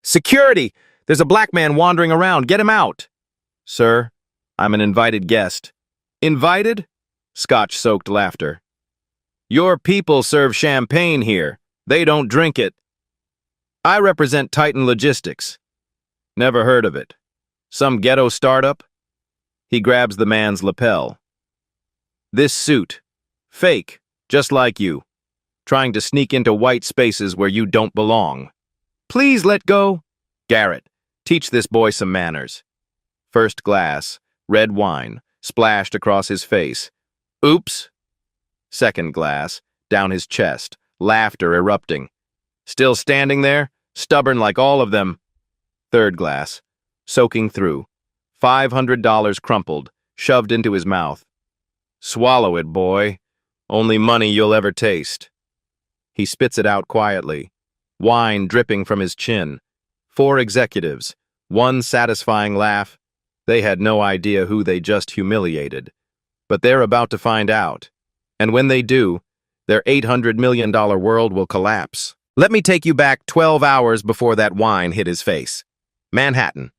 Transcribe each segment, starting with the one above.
Security! There's a black man wandering around. Get him out! Sir, I'm an invited guest. Invited? Scotch-soaked laughter. Your people serve champagne here. They don't drink it. I represent Titan Logistics. Never heard of it. Some ghetto startup? He grabs the man's lapel. This suit. Fake, just like you. Trying to sneak into white spaces where you don't belong. Please let go. Garrett, teach this boy some manners. First glass, red wine, splashed across his face. Oops. Second glass, down his chest, laughter erupting. Still standing there, stubborn like all of them. Third glass, soaking through. $500 crumpled, shoved into his mouth. Swallow it, boy. Only money you'll ever taste. He spits it out quietly. Wine dripping from his chin. 4 executives. One satisfying laugh. They had no idea who they just humiliated. But they're about to find out. And when they do, their $800 million world will collapse. Let me take you back 12 hours before that wine hit his face. Manhattan.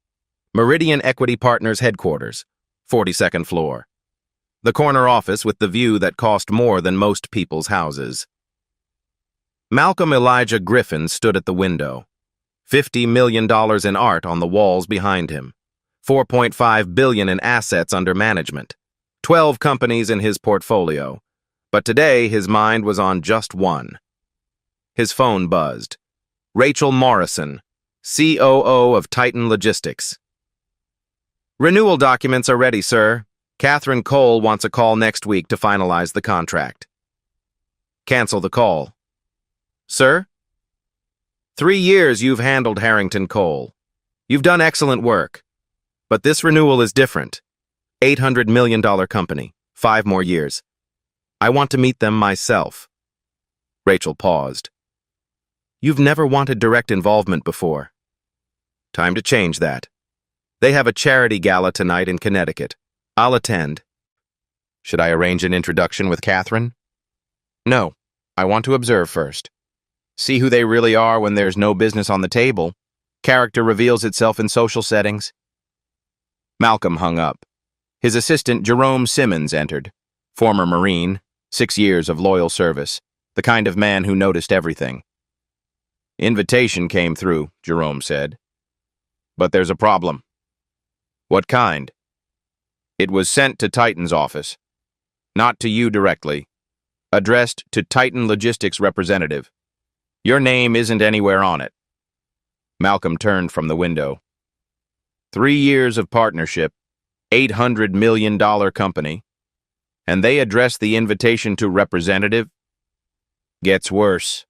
Meridian Equity Partners headquarters. 42nd floor. The corner office with the view that cost more than most people's houses. Malcolm Elijah Griffin stood at the window. $50 million in art on the walls behind him. $4.5 billion in assets under management. 12 companies in his portfolio. But today his mind was on just one. His phone buzzed. Rachel Morrison, COO of Titan Logistics. Renewal documents are ready, sir. Catherine Cole wants a call next week to finalize the contract. Cancel the call. Sir? 3 years you've handled Harrington Cole. You've done excellent work. But this renewal is different. $800 million company. 5 more years. I want to meet them myself. Rachel paused. You've never wanted direct involvement before. Time to change that. They have a charity gala tonight in Connecticut. I'll attend. Should I arrange an introduction with Catherine? No. I want to observe first. See who they really are when there's no business on the table. Character reveals itself in social settings. Malcolm hung up. His assistant, Jerome Simmons, entered. Former Marine, 6 years of loyal service. The kind of man who noticed everything. Invitation came through, Jerome said. But there's a problem. What kind? It was sent to Titan's office. Not to you directly. Addressed to Titan Logistics representative. Your name isn't anywhere on it. Malcolm turned from the window. 3 years of partnership, $800 million company, and they address the invitation to representative? Gets worse.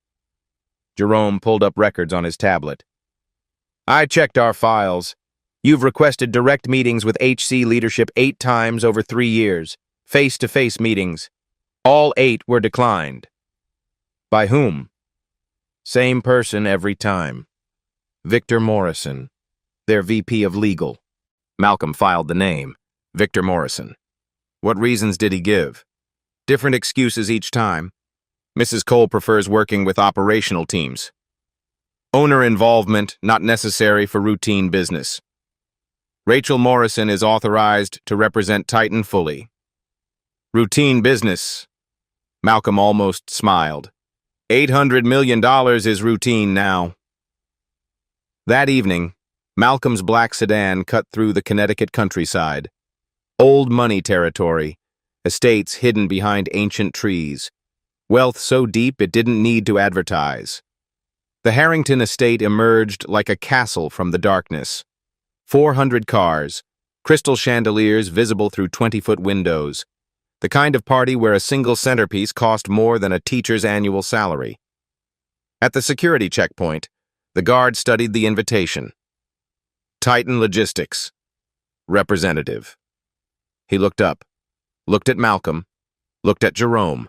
Jerome pulled up records on his tablet. I checked our files. You've requested direct meetings with HC leadership 8 times over 3 years, face-to-face meetings. All 8 were declined. By whom? Same person every time. Victor Morrison, their VP of Legal. Malcolm filed the name, Victor Morrison. What reasons did he give? Different excuses each time. Mrs. Cole prefers working with operational teams. Owner involvement not necessary for routine business. Rachel Morrison is authorized to represent Titan fully. Routine business. Malcolm almost smiled. $800 million is routine now. That evening, Malcolm's black sedan cut through the Connecticut countryside. Old money territory, estates hidden behind ancient trees. Wealth so deep it didn't need to advertise. The Harrington estate emerged like a castle from the darkness. 400 cars, crystal chandeliers visible through 20-foot windows. The kind of party where a single centerpiece cost more than a teacher's annual salary. At the security checkpoint, the guard studied the invitation. Titan Logistics. Representative. He looked up, looked at Malcolm, looked at Jerome.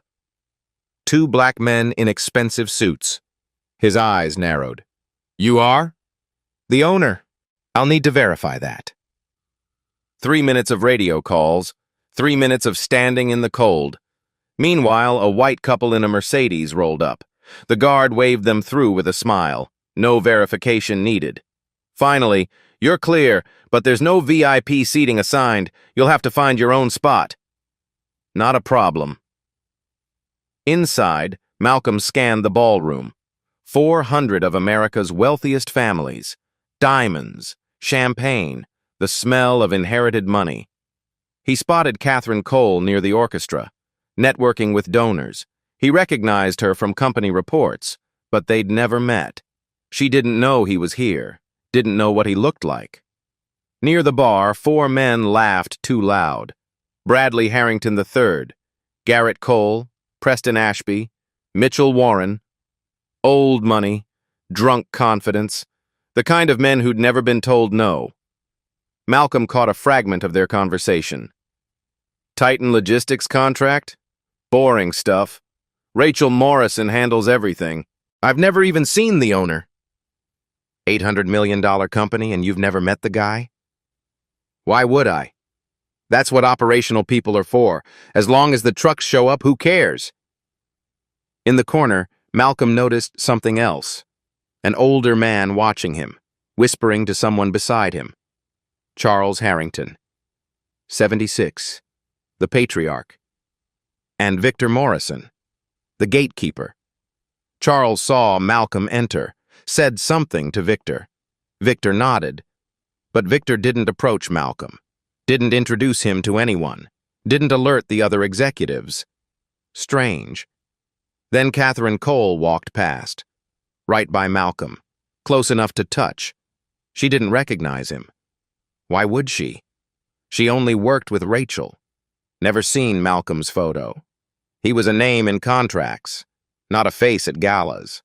2 black men in expensive suits. His eyes narrowed. You are? The owner. I'll need to verify that. 3 minutes of radio calls, 3 minutes of standing in the cold. Meanwhile, a white couple in a Mercedes rolled up. The guard waved them through with a smile. No verification needed. Finally, you're clear, but there's no VIP seating assigned. You'll have to find your own spot. Not a problem. Inside, Malcolm scanned the ballroom. 400 of America's wealthiest families. Diamonds, champagne, the smell of inherited money. He spotted Catherine Cole near the orchestra, networking with donors. He recognized her from company reports, but they'd never met. She didn't know he was here, didn't know what he looked like. Near the bar, 4 men laughed too loud. Bradley Harrington III, Garrett Cole, Preston Ashby, Mitchell Warren. Old money, drunk confidence, the kind of men who'd never been told no. Malcolm caught a fragment of their conversation. Titan Logistics contract? Boring stuff. Rachel Morrison handles everything. I've never even seen the owner. $800 million company and you've never met the guy? Why would I? That's what operational people are for. As long as the trucks show up, who cares? In the corner, Malcolm noticed something else. An older man watching him, whispering to someone beside him. Charles Harrington, 76, the patriarch. And Victor Morrison, the gatekeeper. Charles saw Malcolm enter, said something to Victor. Victor nodded, but Victor didn't approach Malcolm, didn't introduce him to anyone, didn't alert the other executives. Strange. Then Catherine Cole walked past, right by Malcolm, close enough to touch. She didn't recognize him. Why would she? She only worked with Rachel. Never seen Malcolm's photo. He was a name in contracts, not a face at galas.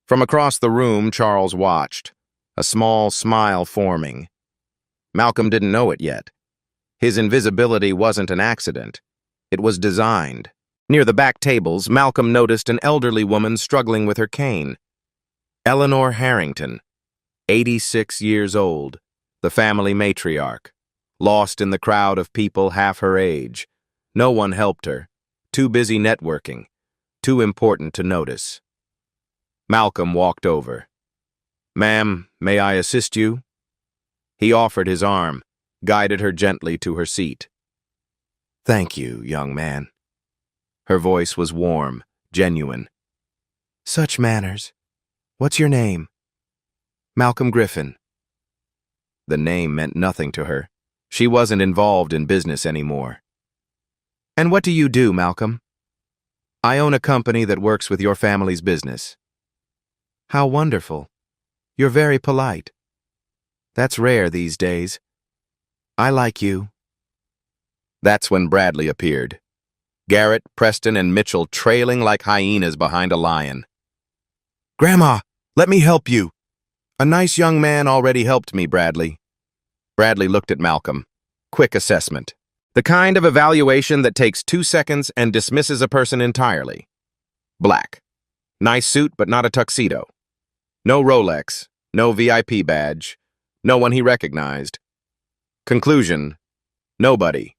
From across the room, Charles watched, a small smile forming. Malcolm didn't know it yet. His invisibility wasn't an accident. It was designed. Near the back tables, Malcolm noticed an elderly woman struggling with her cane. Eleanor Harrington, 86 years old, the family matriarch, lost in the crowd of people half her age. No one helped her, too busy networking, too important to notice. Malcolm walked over. "Ma'am, may I assist you?" He offered his arm, guided her gently to her seat. "Thank you, young man." Her voice was warm, genuine. "Such manners. What's your name?" "Malcolm Griffin." The name meant nothing to her. She wasn't involved in business anymore. "And what do you do, Malcolm?" "I own a company that works with your family's business." "How wonderful. You're very polite. That's rare these days. I like you." That's when Bradley appeared. Garrett, Preston, and Mitchell trailing like hyenas behind a lion. "Grandma, let me help you." "A nice young man already helped me, Bradley." Bradley looked at Malcolm. Quick assessment. The kind of evaluation that takes 2 seconds and dismisses a person entirely. Black. Nice suit, but not a tuxedo. No Rolex, no VIP badge, no one he recognized. Conclusion. Nobody.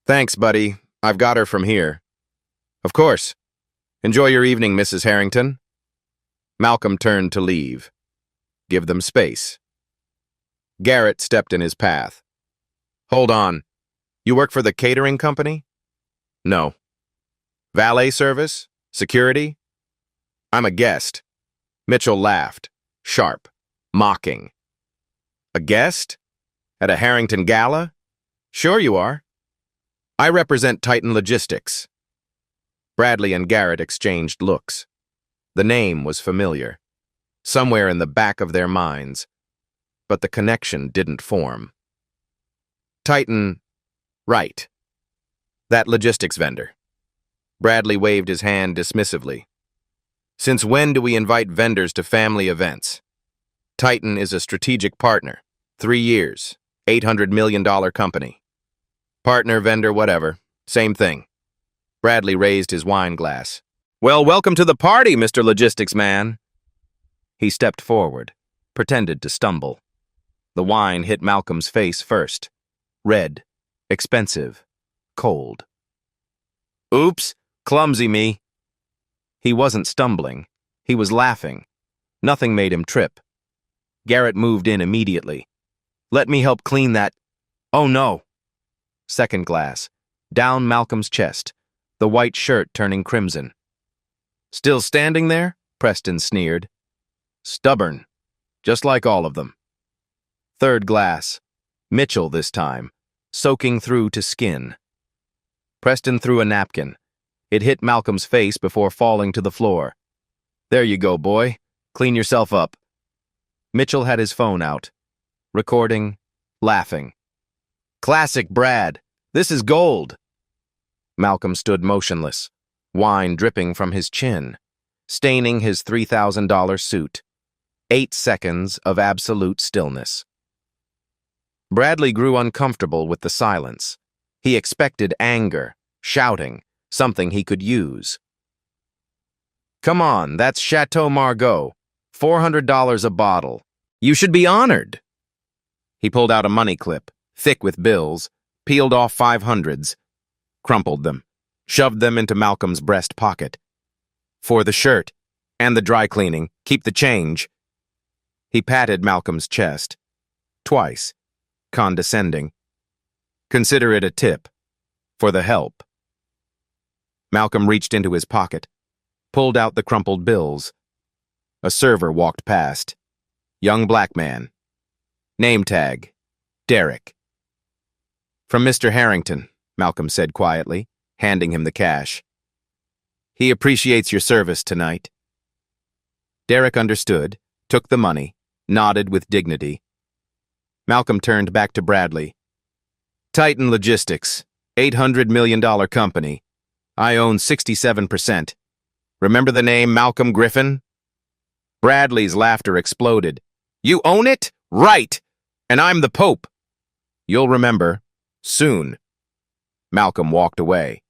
"Thanks, buddy. I've got her from here." "Of course. Enjoy your evening, Mrs. Harrington." Malcolm turned to leave. Give them space. Garrett stepped in his path. "Hold on. You work for the catering company?" "No." "Valet service? Security?" "I'm a guest." Mitchell laughed, sharp, mocking. "A guest? At a Harrington Gala? Sure you are. I represent Titan Logistics." Bradley and Garrett exchanged looks. The name was familiar, somewhere in the back of their minds, but the connection didn't form. Titan, right. That logistics vendor. Bradley waved his hand dismissively. "Since when do we invite vendors to family events?" Titan is a strategic partner. 3 years, $800 million company. Partner, vendor, whatever. Same thing. Bradley raised his wine glass. "Well, welcome to the party, Mr. Logistics Man." He stepped forward, pretended to stumble. The wine hit Malcolm's face first. Red, expensive, cold. "Oops, clumsy me." He wasn't stumbling. He was laughing. Nothing made him trip. Garrett moved in immediately. "Let me help clean that." "Oh no." Second glass. Down Malcolm's chest, the white shirt turning crimson. "Still standing there?" Preston sneered. "Stubborn, just like all of them." Third glass. Mitchell this time, soaking through to skin. Preston threw a napkin. It hit Malcolm's face before falling to the floor. "There you go, boy. Clean yourself up." Mitchell had his phone out, recording, laughing. "Classic Brad. This is gold." Malcolm stood motionless, wine dripping from his chin, staining his $3,000 suit. 8 seconds of absolute stillness. Bradley grew uncomfortable with the silence. He expected anger, shouting, something he could use. "Come on, that's Chateau Margaux. $400 a bottle. You should be honored." He pulled out a money clip, thick with bills, peeled off 500s, crumpled them, shoved them into Malcolm's breast pocket. "For the shirt, and the dry cleaning, keep the change." He patted Malcolm's chest, twice, condescending. "Consider it a tip, for the help." Malcolm reached into his pocket, pulled out the crumpled bills. A server walked past. Young black man. Name tag, Derek. "From Mr. Harrington," Malcolm said quietly, handing him the cash. "He appreciates your service tonight." Derek understood, took the money, nodded with dignity. Malcolm turned back to Bradley. "Titan Logistics, $800 million company. I own 67%. Remember the name Malcolm Griffin?" Bradley's laughter exploded. "You own it? Right! And I'm the Pope. You'll remember. Soon." Malcolm walked away.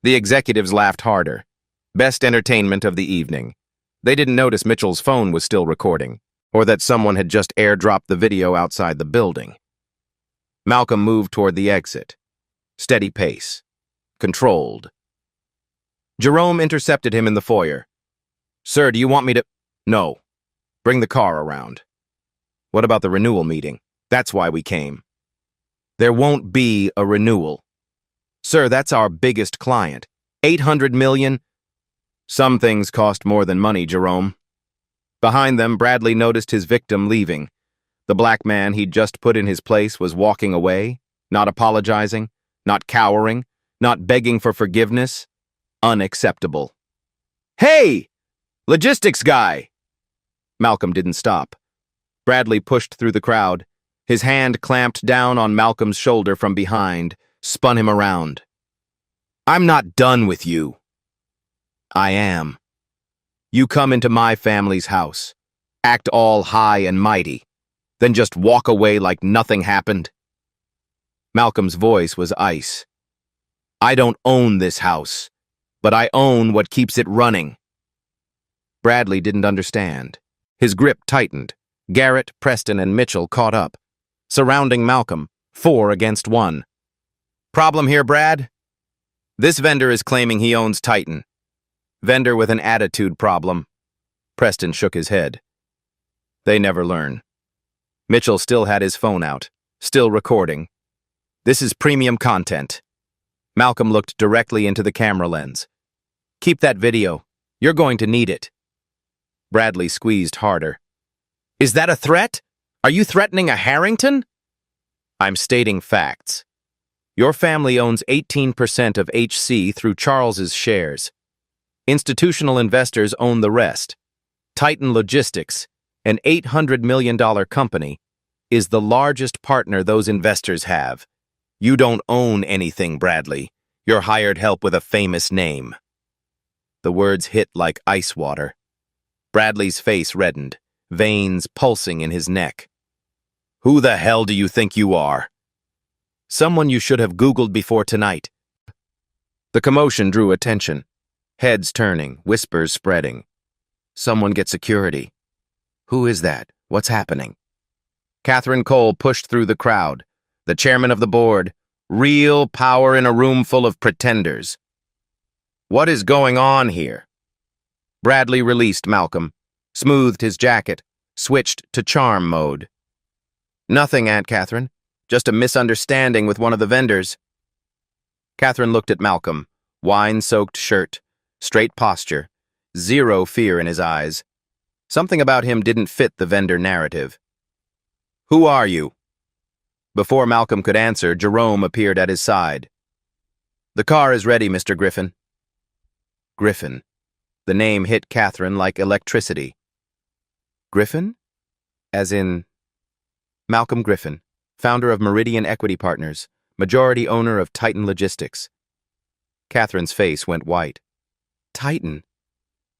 The executives laughed harder. Best entertainment of the evening. They didn't notice Mitchell's phone was still recording, or that someone had just airdropped the video outside the building. Malcolm moved toward the exit. Steady pace. Controlled. Jerome intercepted him in the foyer. "Sir, do you want me to—" "No. Bring the car around." "What about the renewal meeting? That's why we came." "There won't be a renewal." "Sir, that's our biggest client. 800 million. Some things cost more than money, Jerome." Behind them, Bradley noticed his victim leaving. The black man he'd just put in his place was walking away, not apologizing, not cowering, not begging for forgiveness. Unacceptable. "Hey! Logistics guy!" Malcolm didn't stop. Bradley pushed through the crowd. His hand clamped down on Malcolm's shoulder from behind, spun him around. "I'm not done with you." "I am. You come into my family's house, act all high and mighty, then just walk away like nothing happened." Malcolm's voice was ice. "I don't own this house, but I own what keeps it running." Bradley didn't understand. His grip tightened. Garrett, Preston, and Mitchell caught up, surrounding Malcolm, 4 against 1. "Problem here, Brad? This vendor is claiming he owns Titan. Vendor with an attitude problem." Preston shook his head. "They never learn." Mitchell still had his phone out, still recording. "This is premium content." Malcolm looked directly into the camera lens. "Keep that video. You're going to need it." Bradley squeezed harder. "Is that a threat? Are you threatening a Harrington?" "I'm stating facts. Your family owns 18% of HC through Charles's shares. Institutional investors own the rest. Titan Logistics, an $800 million company, is the largest partner those investors have. You don't own anything, Bradley. You're hired help with a famous name." The words hit like ice water. Bradley's face reddened, veins pulsing in his neck. "Who the hell do you think you are?" "Someone you should have Googled before tonight." The commotion drew attention. Heads turning, whispers spreading. "Someone get security." "Who is that? What's happening?" Catherine Cole pushed through the crowd. The chairman of the board. Real power in a room full of pretenders. "What is going on here?" Bradley released Malcolm, smoothed his jacket, switched to charm mode. "Nothing, Aunt Catherine. Just a misunderstanding with one of the vendors." Catherine looked at Malcolm, wine-soaked shirt, straight posture, zero fear in his eyes. Something about him didn't fit the vendor narrative. "Who are you?" Before Malcolm could answer, Jerome appeared at his side. "The car is ready, Mr. Griffin." Griffin. The name hit Catherine like electricity. Griffin? As in Malcolm Griffin, founder of Meridian Equity Partners, majority owner of Titan Logistics. Catherine's face went white. Titan?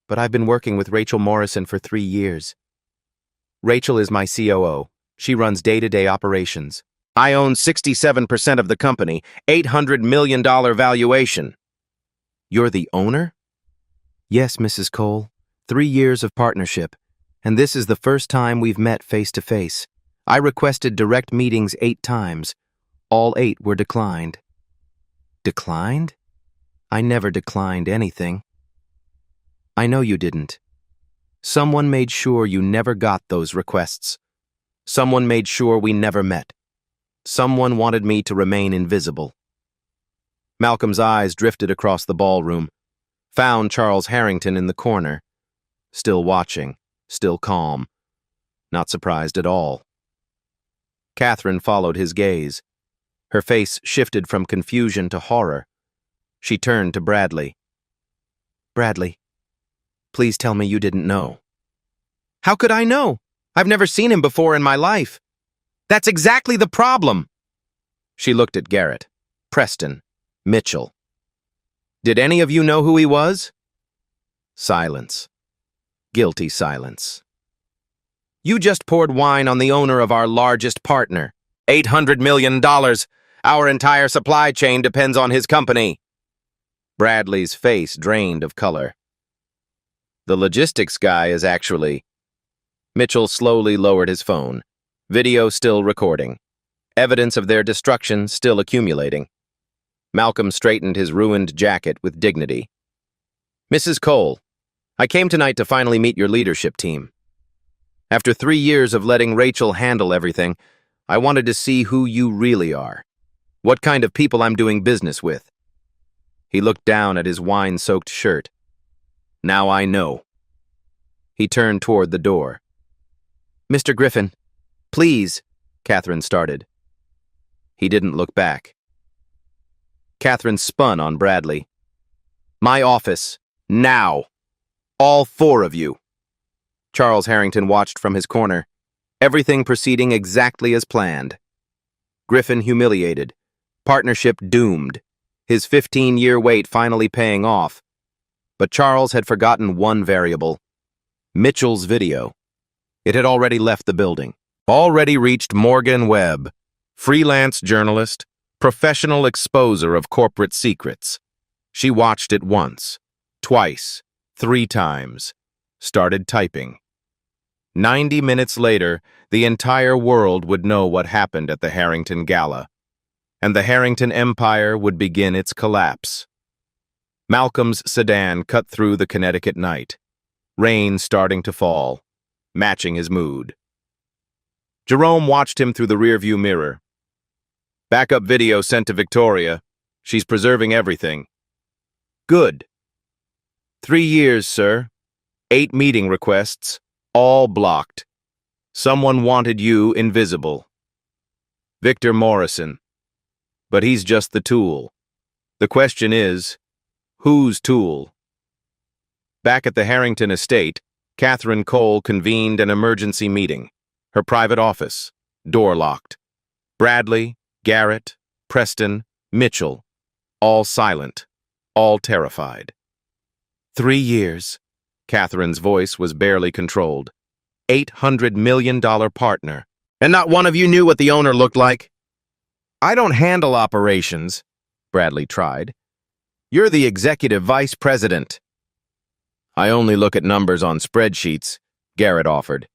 But I've been working with Rachel Morrison for 3 years. Rachel is my COO. She runs day-to-day operations. I own 67% of the company, $800 million valuation. You're the owner? Yes, Mrs. Cole. 3 years of partnership, and this is the first time we've met face-to-face. I requested direct meetings 8 times. All 8 were declined. Declined? I never declined anything. I know you didn't. Someone made sure you never got those requests. Someone made sure we never met. Someone wanted me to remain invisible. Malcolm's eyes drifted across the ballroom, found Charles Harrington in the corner, still watching, still calm, not surprised at all. Catherine followed his gaze. Her face shifted from confusion to horror. She turned to Bradley. Bradley, please tell me you didn't know. How could I know? I've never seen him before in my life. That's exactly the problem. She looked at Garrett, Preston, Mitchell. Did any of you know who he was? Silence. Guilty silence. You just poured wine on the owner of our largest partner. $800 million. Our entire supply chain depends on his company. Bradley's face drained of color. The logistics guy is actually... Mitchell slowly lowered his phone. Video still recording. Evidence of their destruction still accumulating. Malcolm straightened his ruined jacket with dignity. Mrs. Cole, I came tonight to finally meet your leadership team. After 3 years of letting Rachel handle everything, I wanted to see who you really are. What kind of people I'm doing business with. He looked down at his wine-soaked shirt. Now I know. He turned toward the door. Mr. Griffin, please, Catherine started. He didn't look back. Catherine spun on Bradley. My office, now. All 4 of you. Charles Harrington watched from his corner, everything proceeding exactly as planned. Griffin humiliated, partnership doomed, his 15-year wait finally paying off. But Charles had forgotten one variable, Mitchell's video. It had already left the building, already reached Morgan Webb, freelance journalist, professional exposer of corporate secrets. She watched it once, twice, 3 times, started typing. 90 minutes later, the entire world would know what happened at the Harrington Gala, and the Harrington Empire would begin its collapse. Malcolm's sedan cut through the Connecticut night, rain starting to fall, matching his mood. Jerome watched him through the rearview mirror. Backup video sent to Victoria. She's preserving everything. Good. 3 years, sir. 8 meeting requests, all blocked. Someone wanted you invisible. Victor Morrison. But he's just the tool. The question is, whose tool? Back at the Harrington estate, Catherine Cole convened an emergency meeting. Her private office, door locked. Bradley, Garrett, Preston, Mitchell, all silent, all terrified. 3 years. Catherine's voice was barely controlled. $800 million partner. And not one of you knew what the owner looked like? I don't handle operations, Bradley tried. You're the executive vice president. I only look at numbers on spreadsheets, Garrett offered.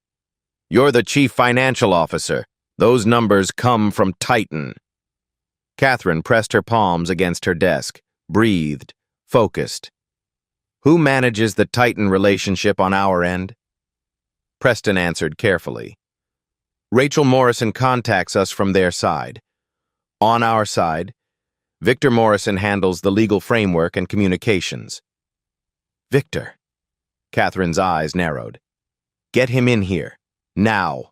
You're the chief financial officer. Those numbers come from Titan. Catherine pressed her palms against her desk, breathed, focused. Who manages the Titan relationship on our end? Preston answered carefully. Rachel Morrison contacts us from their side. On our side, Victor Morrison handles the legal framework and communications. Victor. Catherine's eyes narrowed. Get him in here. Now.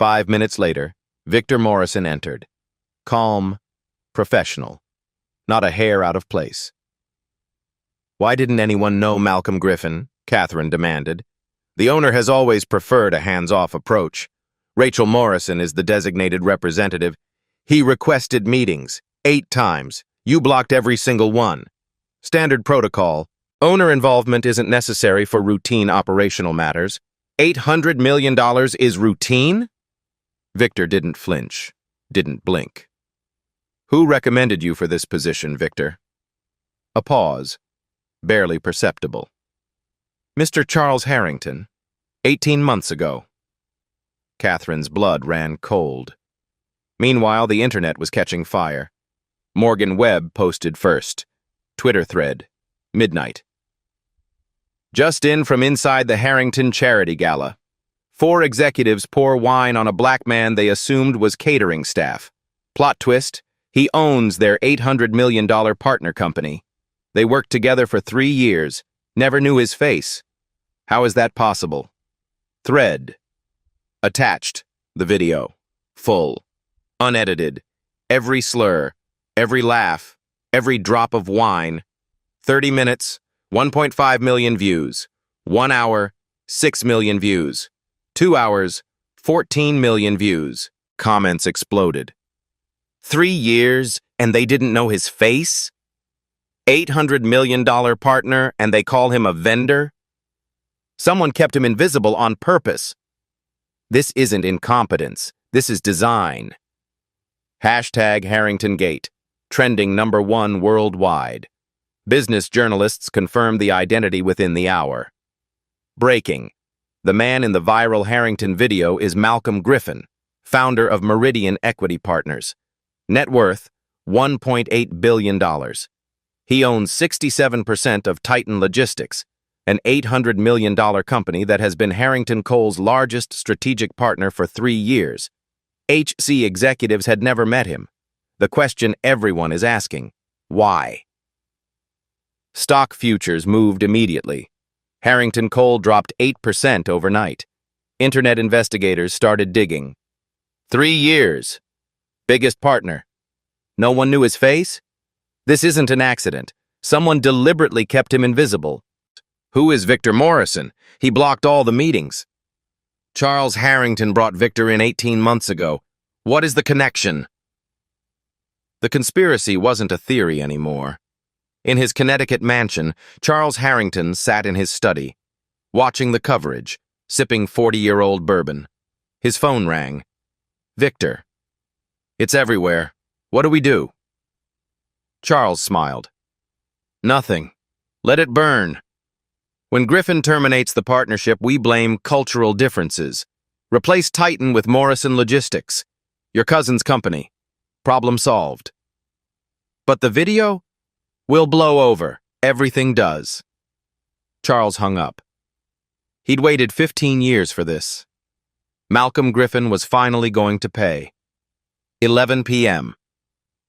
5 minutes later, Victor Morrison entered. Calm, professional. Not a hair out of place. Why didn't anyone know Malcolm Griffin? Catherine demanded. The owner has always preferred a hands-off approach. Rachel Morrison is the designated representative. He requested meetings 8 times. You blocked every single one. Standard protocol. Owner involvement isn't necessary for routine operational matters. $800 million is routine? Victor didn't flinch, didn't blink. Who recommended you for this position, Victor? A pause, barely perceptible. Mr. Charles Harrington, 18 months ago. Catherine's blood ran cold. Meanwhile, the internet was catching fire. Morgan Webb posted first. Twitter thread, midnight. Just in from inside the Harrington Charity Gala. 4 executives pour wine on a black man they assumed was catering staff. Plot twist, he owns their $800 million partner company. They worked together for 3 years, never knew his face. How is that possible? Thread. Attached, the video. Full. Unedited. Every slur, every laugh, every drop of wine. 30 minutes, 1.5 million views. 1 hour, 6 million views. 2 hours, 14 million views. Comments exploded. 3 years, and they didn't know his face? $800 million partner, and they call him a vendor? Someone kept him invisible on purpose. This isn't incompetence. This is design. Hashtag Harrington Gate, trending #1 worldwide. Business journalists confirmed the identity within the hour. Breaking. The man in the viral Harrington video is Malcolm Griffin, founder of Meridian Equity Partners. Net worth, $1.8 billion. He owns 67% of Titan Logistics, an $800 million company that has been Harrington Coal's largest strategic partner for 3 years. HC executives had never met him. The question everyone is asking, why? Stock futures moved immediately. Harrington Coal dropped 8% overnight. Internet investigators started digging. 3 years. Biggest partner. No one knew his face? This isn't an accident. Someone deliberately kept him invisible. Who is Victor Morrison? He blocked all the meetings. Charles Harrington brought Victor in 18 months ago. What is the connection? The conspiracy wasn't a theory anymore. In his Connecticut mansion, Charles Harrington sat in his study, watching the coverage, sipping 40-year-old bourbon. His phone rang. Victor. It's everywhere. What do we do? Charles smiled. Nothing. Let it burn. When Griffin terminates the partnership, we blame cultural differences. Replace Titan with Morrison Logistics, your cousin's company. Problem solved. But the video? Will blow over. Everything does. Charles hung up. He'd waited 15 years for this. Malcolm Griffin was finally going to pay. 11 p.m.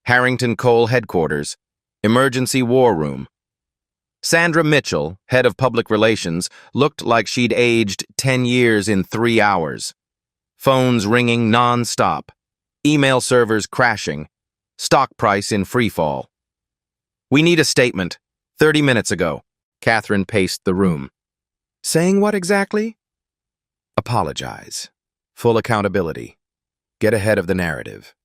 Harrington Coal headquarters, emergency war room. Sandra Mitchell, head of public relations, looked like she'd aged 10 years in 3 hours. Phones ringing non-stop. Email servers crashing. Stock price in freefall. We need a statement. 30 minutes ago. Catherine paced the room. Saying what exactly? Apologize. Full accountability. Get ahead of the narrative.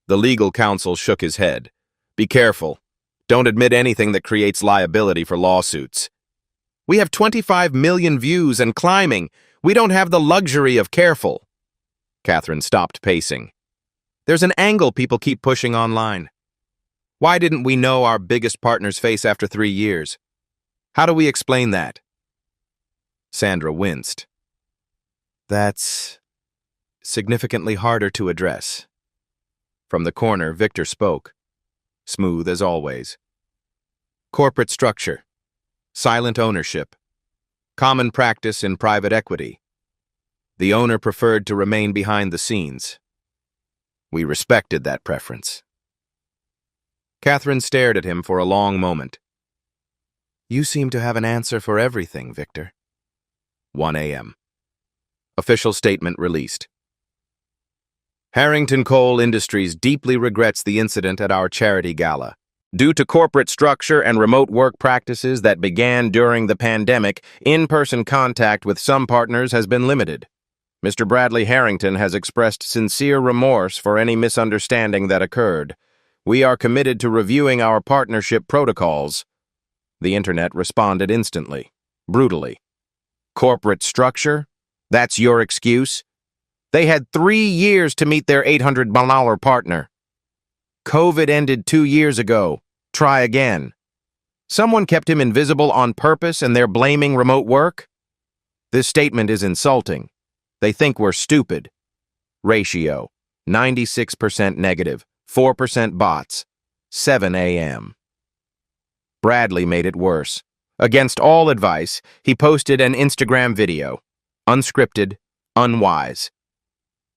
The legal counsel shook his head. Be careful. Don't admit anything that creates liability for lawsuits. We have 25 million views and climbing. We don't have the luxury of careful. Catherine stopped pacing. There's an angle people keep pushing online. Why didn't we know our biggest partner's face after 3 years? How do we explain that? Sandra winced. That's significantly harder to address. From the corner, Victor spoke, smooth as always. Corporate structure, silent ownership, common practice in private equity. The owner preferred to remain behind the scenes. We respected that preference. Catherine stared at him for a long moment. You seem to have an answer for everything, Victor. 1 a.m. Official statement released. Harrington Coal Industries deeply regrets the incident at our charity gala. Due to corporate structure and remote work practices that began during the pandemic, in-person contact with some partners has been limited. Mr. Bradley Harrington has expressed sincere remorse for any misunderstanding that occurred. We are committed to reviewing our partnership protocols. The internet responded instantly, brutally. Corporate structure? That's your excuse? They had 3 years to meet their $800 partner. COVID ended 2 years ago. Try again. Someone kept him invisible on purpose and they're blaming remote work? This statement is insulting. They think we're stupid. Ratio, 96% negative, 4% bots, 7 a.m. Bradley made it worse. Against all advice, he posted an Instagram video. Unscripted, unwise.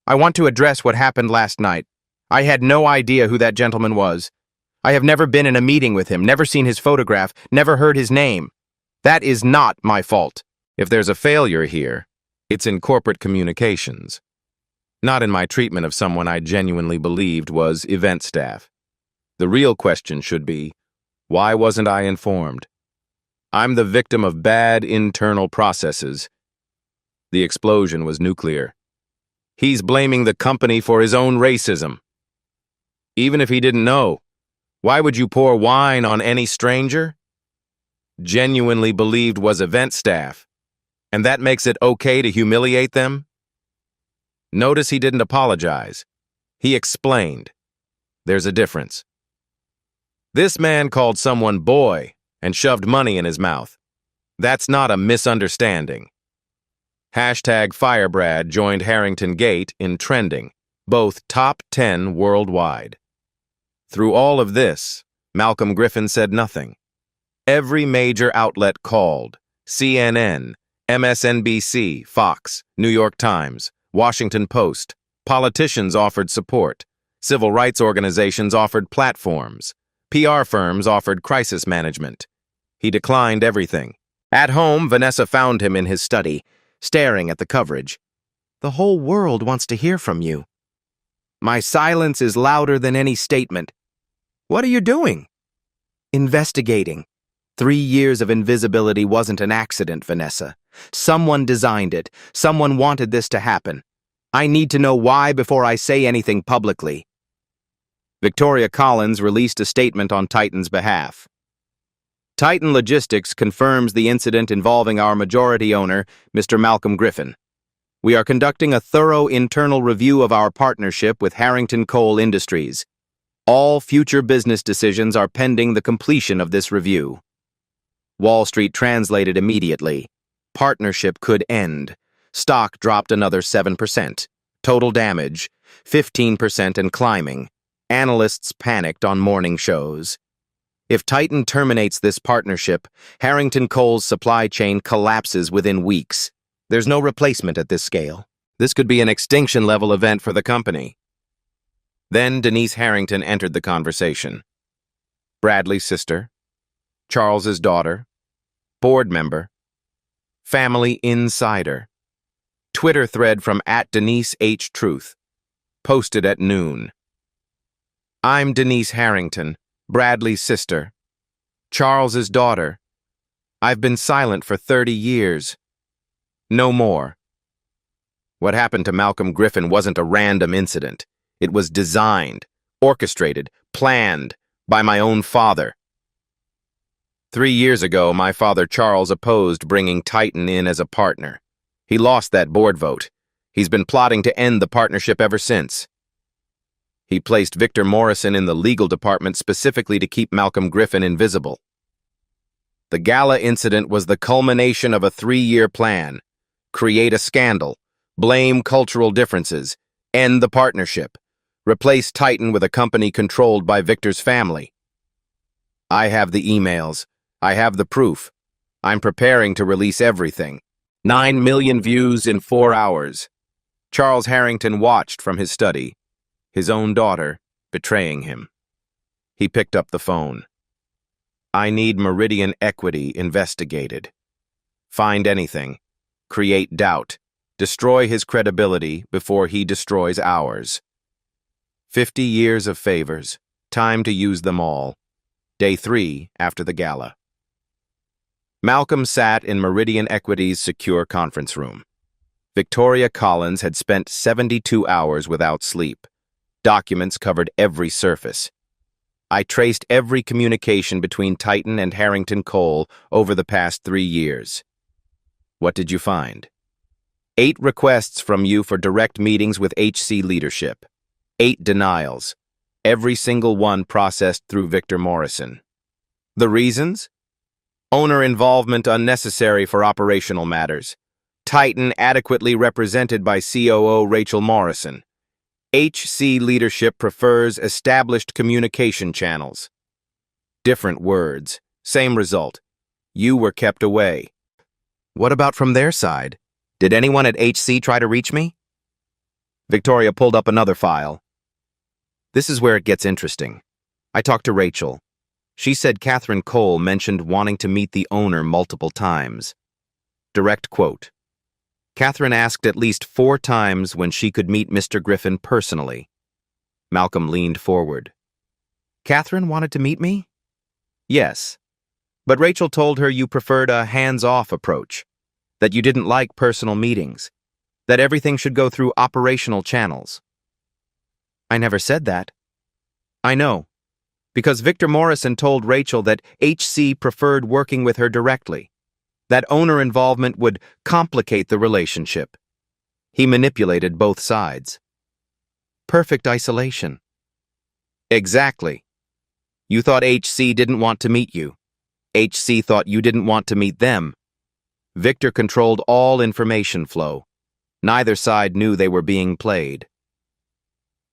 I want to address what happened last night. I had no idea who that gentleman was. I have never been in a meeting with him, never seen his photograph, never heard his name. That is not my fault. If there's a failure here, it's in corporate communications. Not in my treatment of someone I genuinely believed was event staff. The real question should be, why wasn't I informed? I'm the victim of bad internal processes. The explosion was nuclear. He's blaming the company for his own racism. Even if he didn't know, why would you pour wine on any stranger? Genuinely believed was event staff, and that makes it okay to humiliate them? Notice he didn't apologize. He explained. There's a difference. This man called someone boy and shoved money in his mouth. That's not a misunderstanding. #Firebrad joined Harrington Gate in trending, both top 10 worldwide. Through all of this, Malcolm Griffin said nothing. Every major outlet called: CNN, MSNBC, Fox, New York Times, Washington Post. Politicians offered support. Civil rights organizations offered platforms. PR firms offered crisis management. He declined everything. At home, Vanessa found him in his study, staring at the coverage. The whole world wants to hear from you. My silence is louder than any statement. What are you doing? Investigating. 3 years of invisibility wasn't an accident, Vanessa. Someone designed it. Someone wanted this to happen. I need to know why before I say anything publicly. Victoria Collins released a statement on Titan's behalf. Titan Logistics confirms the incident involving our majority owner, Mr. Malcolm Griffin. We are conducting a thorough internal review of our partnership with Harrington Coal Industries. All future business decisions are pending the completion of this review. Wall Street translated immediately. Partnership could end. Stock dropped another 7%. Total damage, 15% and climbing. Analysts panicked on morning shows. If Titan terminates this partnership, Harrington Coal's supply chain collapses within weeks. There's no replacement at this scale. This could be an extinction-level event for the company. Then Denise Harrington entered the conversation. Bradley's sister, Charles's daughter, board member, family insider. Twitter thread from @DeniseHTruth, posted at noon. I'm Denise Harrington, Bradley's sister, Charles's daughter. I've been silent for 30 years. No more. What happened to Malcolm Griffin wasn't a random incident. It was designed, orchestrated, planned by my own father. 3 years ago, my father Charles opposed bringing Titan in as a partner. He lost that board vote. He's been plotting to end the partnership ever since. He placed Victor Morrison in the legal department specifically to keep Malcolm Griffin invisible. The Gala incident was the culmination of a 3-year plan. Create a scandal, blame cultural differences, end the partnership, replace Titan with a company controlled by Victor's family. I have the emails. I have the proof. I'm preparing to release everything. 9 million views in 4 hours. Charles Harrington watched from his study, his own daughter betraying him. He picked up the phone. I need Meridian Equity investigated. Find anything. Create doubt. Destroy his credibility before he destroys ours. 50 years of favors. Time to use them all. Day 3 after the gala. Malcolm sat in Meridian Equity's secure conference room. Victoria Collins had spent 72 hours without sleep. Documents covered every surface. I traced every communication between Titan and Harrington Cole over the past 3 years. What did you find? 8 requests from you for direct meetings with HC leadership. 8 denials. Every single one processed through Victor Morrison. The reasons? Owner involvement unnecessary for operational matters. Titan adequately represented by COO Rachel Morrison. HC leadership prefers established communication channels. Different words, same result. You were kept away. What about from their side? Did anyone at HC try to reach me? Victoria pulled up another file. This is where it gets interesting. I talked to Rachel. She said Catherine Cole mentioned wanting to meet the owner multiple times. Direct quote. Catherine asked at least 4 times when she could meet Mr. Griffin personally. Malcolm leaned forward. Catherine wanted to meet me? Yes. But Rachel told her you preferred a hands-off approach, that you didn't like personal meetings, that everything should go through operational channels. I never said that. I know, because Victor Morrison told Rachel that HC preferred working with her directly. That owner involvement would complicate the relationship. He manipulated both sides. Perfect isolation. Exactly. You thought HC didn't want to meet you. HC thought you didn't want to meet them. Victor controlled all information flow. Neither side knew they were being played.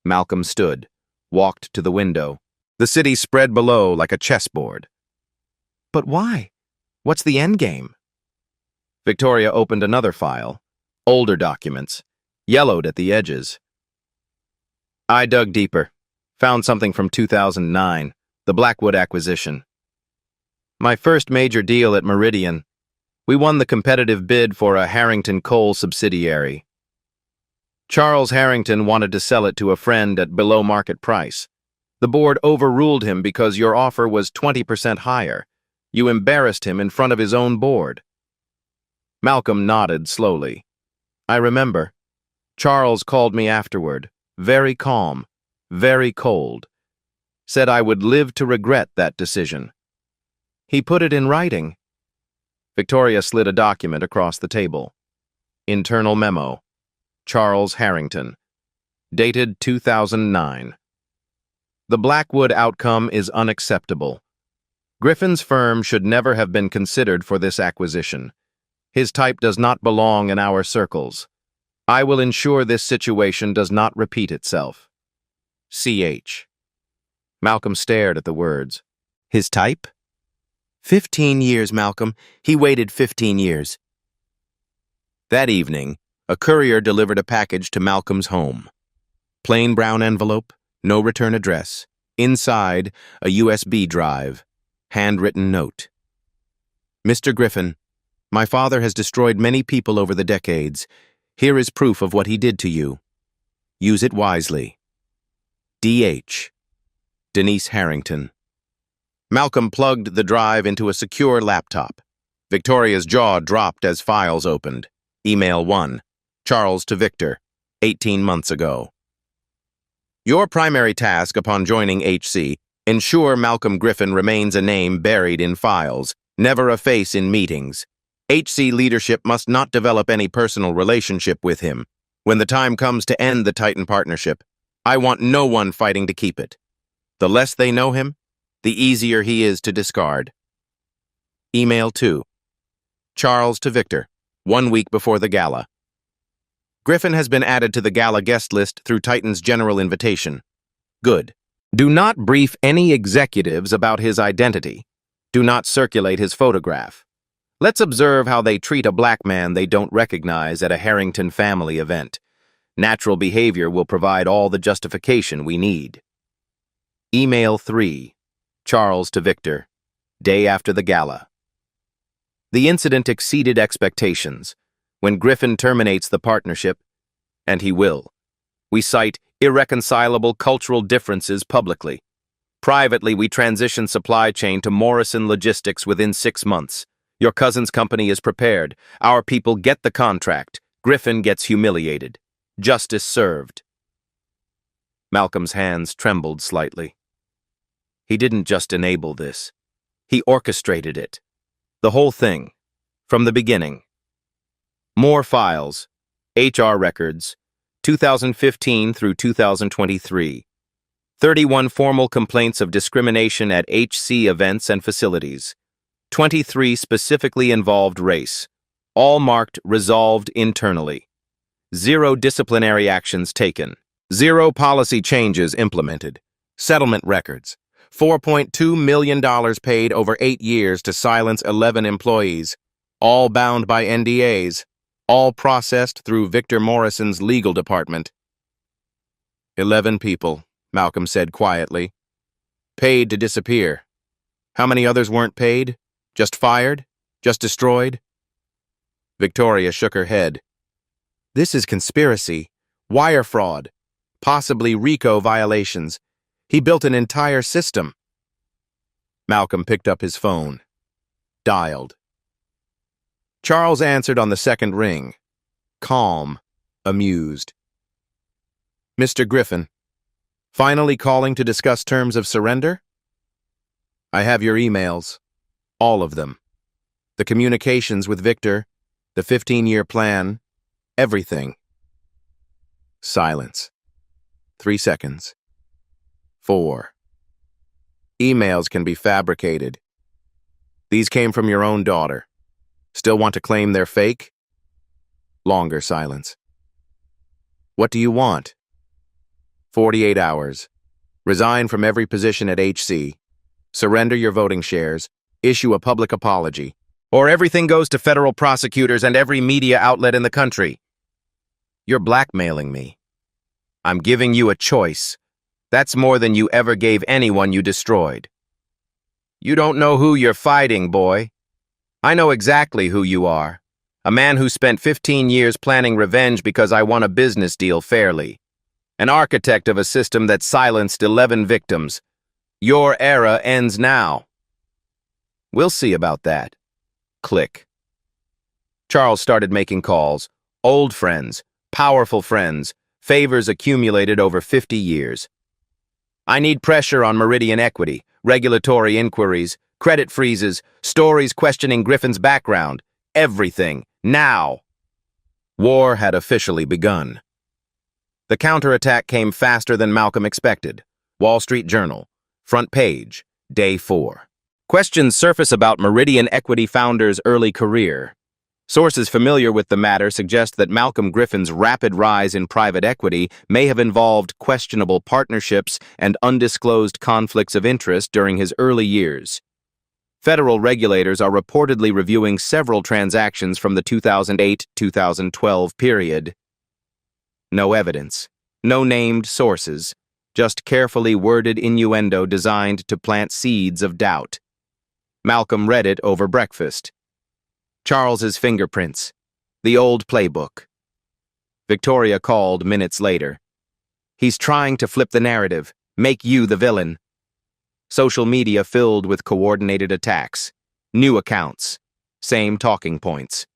Malcolm stood, walked to the window. The city spread below like a chessboard. But why? What's the endgame? Victoria opened another file, older documents, yellowed at the edges. I dug deeper, found something from 2009, the Blackwood acquisition. My first major deal at Meridian. We won the competitive bid for a Harrington Cole subsidiary. Charles Harrington wanted to sell it to a friend at below market price. The board overruled him because your offer was 20% higher. You embarrassed him in front of his own board. Malcolm nodded slowly. I remember. Charles called me afterward, very calm, very cold. Said I would live to regret that decision. He put it in writing. Victoria slid a document across the table. Internal memo. Charles Harrington. Dated 2009. The Blackwood outcome is unacceptable. Griffin's firm should never have been considered for this acquisition. His type does not belong in our circles. I will ensure this situation does not repeat itself. CH. Malcolm stared at the words. His type? 15 years, Malcolm. He waited 15 years. That evening, a courier delivered a package to Malcolm's home. Plain brown envelope, no return address. Inside, a USB drive. Handwritten note. Mr. Griffin, my father has destroyed many people over the decades. Here is proof of what he did to you. Use it wisely. D.H. Denise Harrington. Malcolm plugged the drive into a secure laptop. Victoria's jaw dropped as files opened. Email 1. Charles to Victor, 18 months ago. Your primary task upon joining HC, ensure Malcolm Griffin remains a name buried in files, never a face in meetings. HC leadership must not develop any personal relationship with him. When the time comes to end the Titan partnership, I want no one fighting to keep it. The less they know him, the easier he is to discard. Email 2. Charles to Victor, 1 week before the gala. Griffin has been added to the gala guest list through Titan's general invitation. Good. Do not brief any executives about his identity. Do not circulate his photograph. Let's observe how they treat a black man they don't recognize at a Harrington family event. Natural behavior will provide all the justification we need. Email 3. Charles to Victor. Day after the gala. The incident exceeded expectations. When Griffin terminates the partnership, and he will, we cite irreconcilable cultural differences publicly. Privately, we transition supply chain to Morrison Logistics within 6 months. Your cousin's company is prepared. Our people get the contract. Griffin gets humiliated. Justice served. Malcolm's hands trembled slightly. He didn't just enable this. He orchestrated it. The whole thing. From the beginning. More files. HR records. 2015 through 2023. 31 formal complaints of discrimination at HC events and facilities. 23 specifically involved race. All marked resolved internally. 0 disciplinary actions taken. 0 policy changes implemented. Settlement records. $4.2 million paid over 8 years to silence 11 employees, all bound by NDAs, all processed through Victor Morrison's legal department. 11 people, Malcolm said quietly. Paid to disappear. How many others weren't paid? Just fired? Just destroyed? Victoria shook her head. This is conspiracy, wire fraud, possibly RICO violations. He built an entire system. Malcolm picked up his phone. Dialed. Charles answered on the second ring. Calm, amused. Mr. Griffin, finally calling to discuss terms of surrender? I have your emails. All of them. The communications with Victor, the 15-year plan, everything. Silence. 3 seconds. 4. Emails can be fabricated. These came from your own daughter. Still want to claim they're fake? Longer silence. What do you want? 48 hours. Resign from every position at HC. Surrender your voting shares. Issue a public apology. Or everything goes to federal prosecutors and every media outlet in the country. You're blackmailing me. I'm giving you a choice. That's more than you ever gave anyone you destroyed. You don't know who you're fighting, boy. I know exactly who you are. A man who spent 15 years planning revenge because I won a business deal fairly. An architect of a system that silenced 11 victims. Your era ends now. We'll see about that. Click. Charles started making calls. Old friends, powerful friends, favors accumulated over 50 years. I need pressure on Meridian equity, regulatory inquiries, credit freezes, stories questioning Griffin's background. Everything. Now. War had officially begun. The counterattack came faster than Malcolm expected. Wall Street Journal. Front page. Day 4. Questions surface about Meridian Equity founder's early career. Sources familiar with the matter suggest that Malcolm Griffin's rapid rise in private equity may have involved questionable partnerships and undisclosed conflicts of interest during his early years. Federal regulators are reportedly reviewing several transactions from the 2008-2012 period. No evidence, no named sources, just carefully worded innuendo designed to plant seeds of doubt. Malcolm read it over breakfast. Charles's fingerprints. The old playbook. Victoria called minutes later. He's trying to flip the narrative, make you the villain. Social media filled with coordinated attacks. New accounts. Same talking points.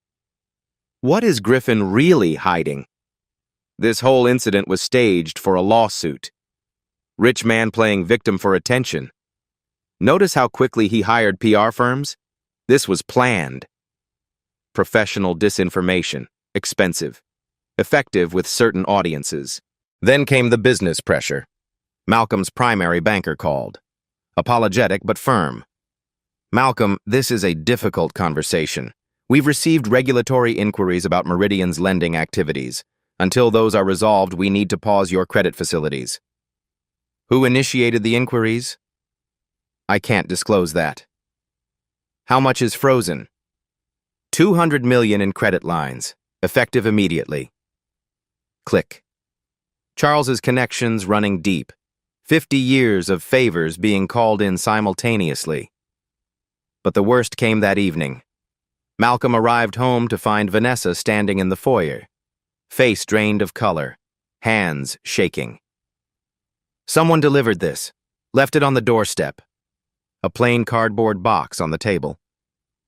What is Griffin really hiding? This whole incident was staged for a lawsuit. Rich man playing victim for attention. Notice how quickly he hired PR firms? This was planned. Professional disinformation, expensive, effective with certain audiences. Then came the business pressure. Malcolm's primary banker called. Apologetic but firm. Malcolm, this is a difficult conversation. We've received regulatory inquiries about Meridian's lending activities. Until those are resolved, we need to pause your credit facilities. Who initiated the inquiries? I can't disclose that. How much is frozen? $200 million in credit lines, effective immediately. Click. Charles's connections running deep. 50 years of favors being called in simultaneously. But the worst came that evening. Malcolm arrived home to find Vanessa standing in the foyer, face drained of color, hands shaking. Someone delivered this, left it on the doorstep. A plain cardboard box on the table.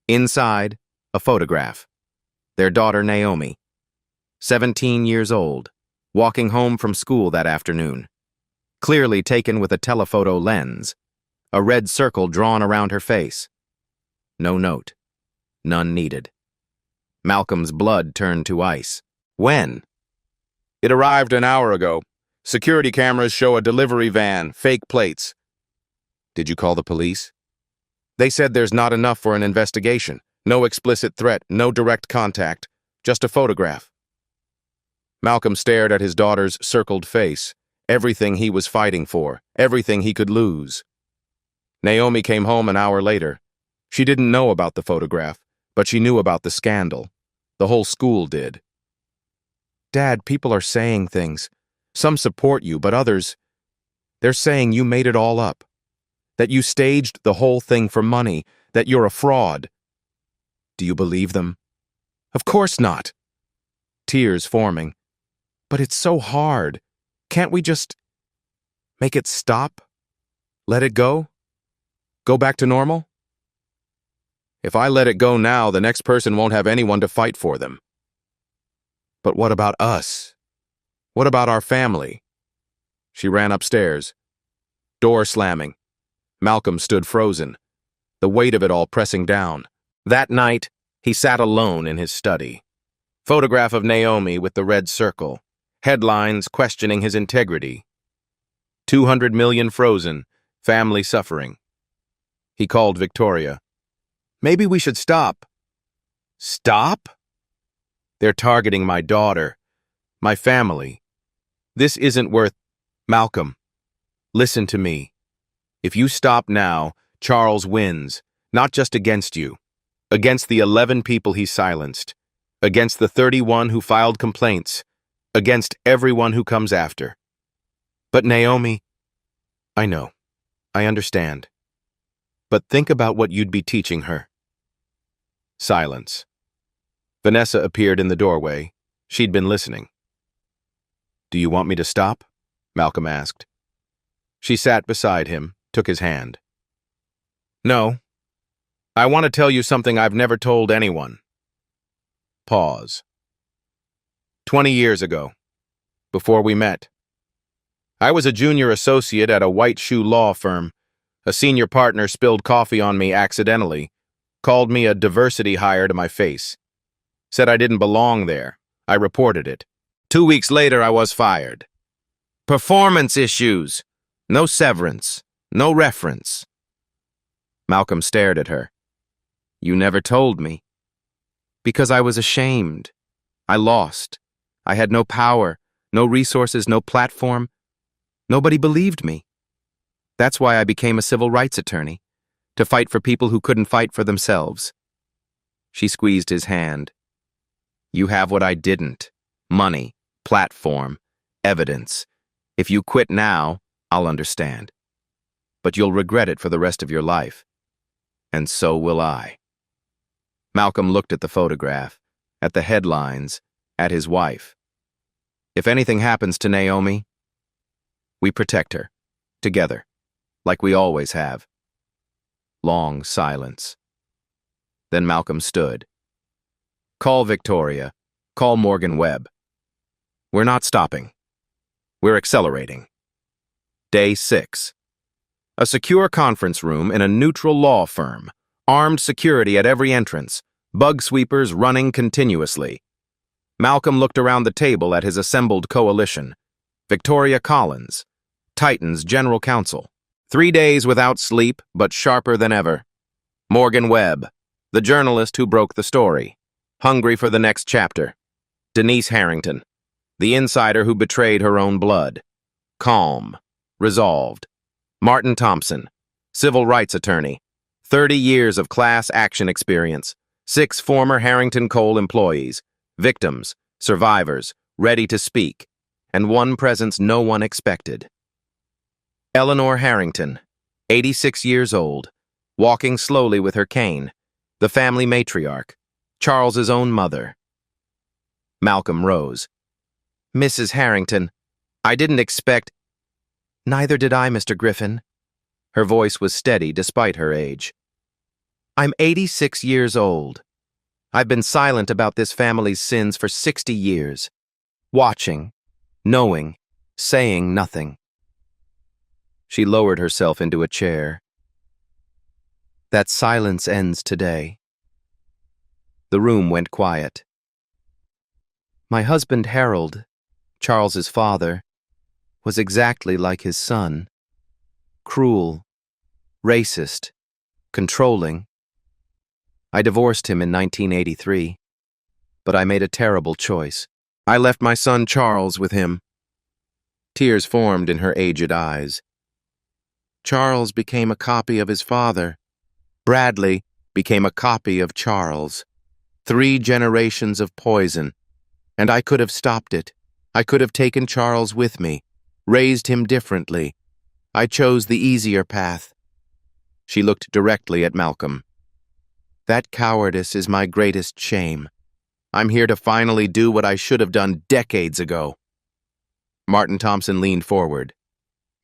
Inside, a photograph. Their daughter Naomi, 17 years old, walking home from school that afternoon. Clearly taken with a telephoto lens, a red circle drawn around her face. No note. None needed. Malcolm's blood turned to ice. When? It arrived an hour ago. Security cameras show a delivery van, fake plates. Did you call the police? They said there's not enough for an investigation. No explicit threat, no direct contact, just a photograph. Malcolm stared at his daughter's circled face, everything he was fighting for, everything he could lose. Naomi came home an hour later. She didn't know about the photograph, but she knew about the scandal. The whole school did. Dad, people are saying things. Some support you, but others, they're saying you made it all up. That you staged the whole thing for money, that you're a fraud. Do you believe them? Of course not. Tears forming. But it's so hard. Can't we just make it stop? Let it go? Go back to normal? If I let it go now, the next person won't have anyone to fight for them. But what about us? What about our family? She ran upstairs. Door slamming. Malcolm stood frozen, the weight of it all pressing down. That night, he sat alone in his study. Photograph of Naomi with the red circle. Headlines questioning his integrity. 200 million frozen, family suffering. He called Victoria. Maybe we should stop. Stop? They're targeting my daughter, my family. This isn't worth... Malcolm, listen to me. If you stop now, Charles wins, not just against you, against the 11 people he silenced, against the 31 who filed complaints, against everyone who comes after. But Naomi, I know, I understand. But think about what you'd be teaching her. Silence. Vanessa appeared in the doorway. She'd been listening. Do you want me to stop? Malcolm asked. She sat beside him, took his hand. No. I want to tell you something I've never told anyone. Pause. 20 years ago, before we met, I was a junior associate at a white shoe law firm. A senior partner spilled coffee on me accidentally, called me a diversity hire to my face, said I didn't belong there. I reported it. 2 weeks later, I was fired. Performance issues. No severance. No reference. Malcolm stared at her. You never told me. Because I was ashamed. I lost. I had no power, no resources, no platform. Nobody believed me. That's why I became a civil rights attorney, to fight for people who couldn't fight for themselves. She squeezed his hand. You have what I didn't. Money, platform, evidence. If you quit now, I'll understand. But you'll regret it for the rest of your life. And so will I. Malcolm looked at the photograph, at the headlines, at his wife. If anything happens to Naomi, we protect her, together, like we always have. Long silence. Then Malcolm stood. Call Victoria. Call Morgan Webb. We're not stopping. We're accelerating. Day 6. A secure conference room in a neutral law firm. Armed security at every entrance. Bug sweepers running continuously. Malcolm looked around the table at his assembled coalition. Victoria Collins, Titan's general counsel. 3 days without sleep, but sharper than ever. Morgan Webb, the journalist who broke the story. Hungry for the next chapter. Denise Harrington, the insider who betrayed her own blood. Calm. Resolved. Martin Thompson, civil rights attorney. 30 years of class action experience. 6 former Harrington Coal employees. Victims, survivors, ready to speak. and one presence no one expected. Eleanor Harrington, 86 years old, walking slowly with her cane, the family matriarch, Charles's own mother. Malcolm rose. "Mrs. Harrington, I didn't expect—" "Neither did I, Mr. Griffin." Her voice was steady despite her age. "I'm 86 years old. I've been silent about this family's sins for 60 years. Watching, knowing, saying nothing." She lowered herself into a chair. "That silence ends today." The room went quiet. "My husband Harold, Charles's father, was exactly like his son. Cruel, racist, controlling. I divorced him in 1983, but I made a terrible choice. I left my son Charles with him." Tears formed in her aged eyes. "Charles became a copy of his father. Bradley became a copy of Charles. 3 generations of poison. And I could have stopped it. I could have taken Charles with me, raised him differently. I chose the easier path." She looked directly at Malcolm. "That cowardice is my greatest shame. I'm here to finally do what I should have done decades ago." Martin Thompson leaned forward.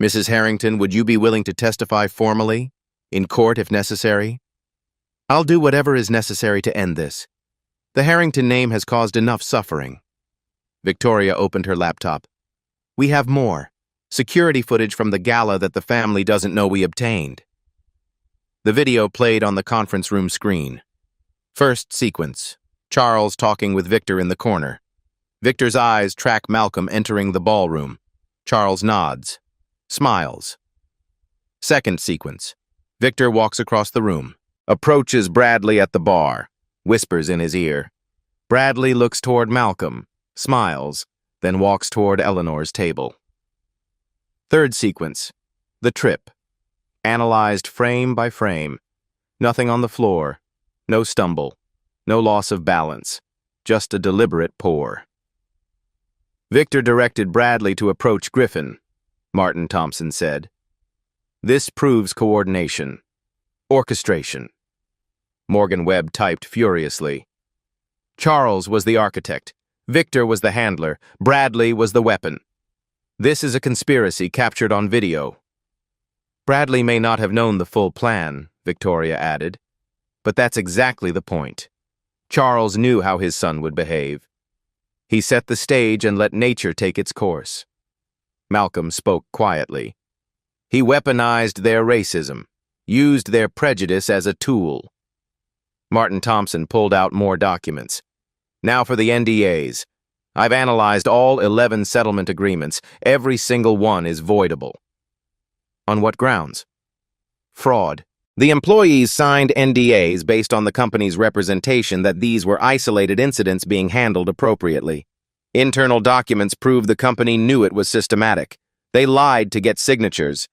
"Mrs. Harrington, would you be willing to testify formally, in court if necessary?" "I'll do whatever is necessary to end this. The Harrington name has caused enough suffering." Victoria opened her laptop. "We have more. Security footage from the gala that the family doesn't know we obtained." The video played on the conference room screen. First sequence, Charles talking with Victor in the corner. Victor's eyes track Malcolm entering the ballroom. Charles nods, smiles. Second sequence, Victor walks across the room, approaches Bradley at the bar, whispers in his ear. Bradley looks toward Malcolm, smiles, then walks toward Eleanor's table. Third sequence, the trip. Analyzed frame by frame. Nothing on the floor, no stumble, no loss of balance, just a deliberate pour. Victor directed Bradley to approach Griffin, Martin Thompson said. "This proves coordination. Orchestration." Morgan Webb typed furiously. "Charles was the architect. Victor was the handler. Bradley was the weapon. This is a conspiracy captured on video." "Bradley may not have known the full plan," Victoria added. "But that's exactly the point. Charles knew how his son would behave. He set the stage and let nature take its course." Malcolm spoke quietly. "He weaponized their racism, used their prejudice as a tool." Martin Thompson pulled out more documents. "Now for the NDAs. I've analyzed all 11 settlement agreements. Every single one is voidable." "On what grounds?" "Fraud. The employees signed NDAs based on the company's representation that these were isolated incidents being handled appropriately. Internal documents prove the company knew it was systematic. They lied to get signatures.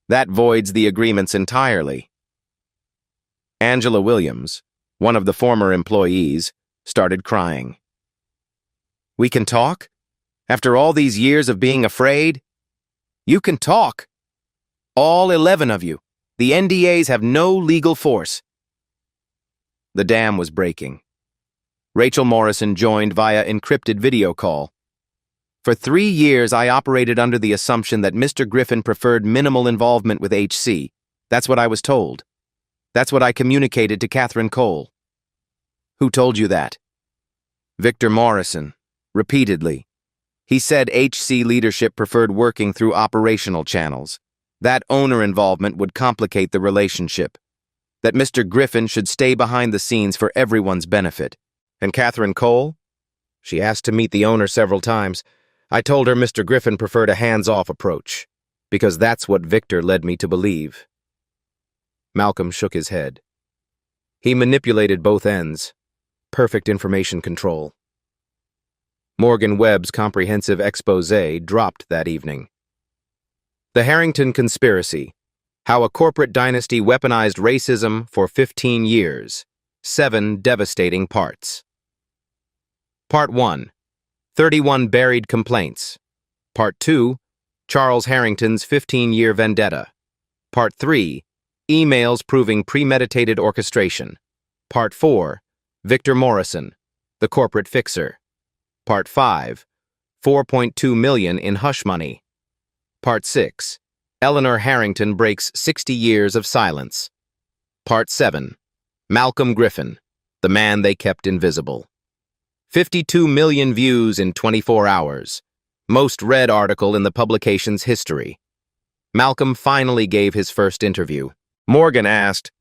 That voids the agreements entirely." Angela Williams, one of the former employees, started crying. "We can talk? After all these years of being afraid? You can talk. All 11 of you. The NDAs have no legal force." The dam was breaking. Rachel Morrison joined via encrypted video call. "For 3 years, I operated under the assumption that Mr. Griffin preferred minimal involvement with HC. That's what I was told. That's what I communicated to Catherine Cole." "Who told you that?" "Victor Morrison, repeatedly. He said HC leadership preferred working through operational channels. That owner involvement would complicate the relationship. That Mr. Griffin should stay behind the scenes for everyone's benefit. And Catherine Cole? She asked to meet the owner several times. I told her Mr. Griffin preferred a hands-off approach, because that's what Victor led me to believe." Malcolm shook his head. "He manipulated both ends. Perfect information control." Morgan Webb's comprehensive exposé dropped that evening. The Harrington Conspiracy: How a Corporate Dynasty Weaponized Racism for 15 Years. 7 Devastating Parts. Part 1. 31 Buried Complaints. Part 2, Charles Harrington's 15-year vendetta. Part 3, emails proving premeditated orchestration. Part 4, Victor Morrison, the corporate fixer. Part 5, 4.2 million in hush money. Part 6, Eleanor Harrington breaks 60 years of silence. Part 7, Malcolm Griffin, the man they kept invisible. 52 million views in 24 hours. Most read article in the publication's history. Malcolm finally gave his first interview. Morgan asked,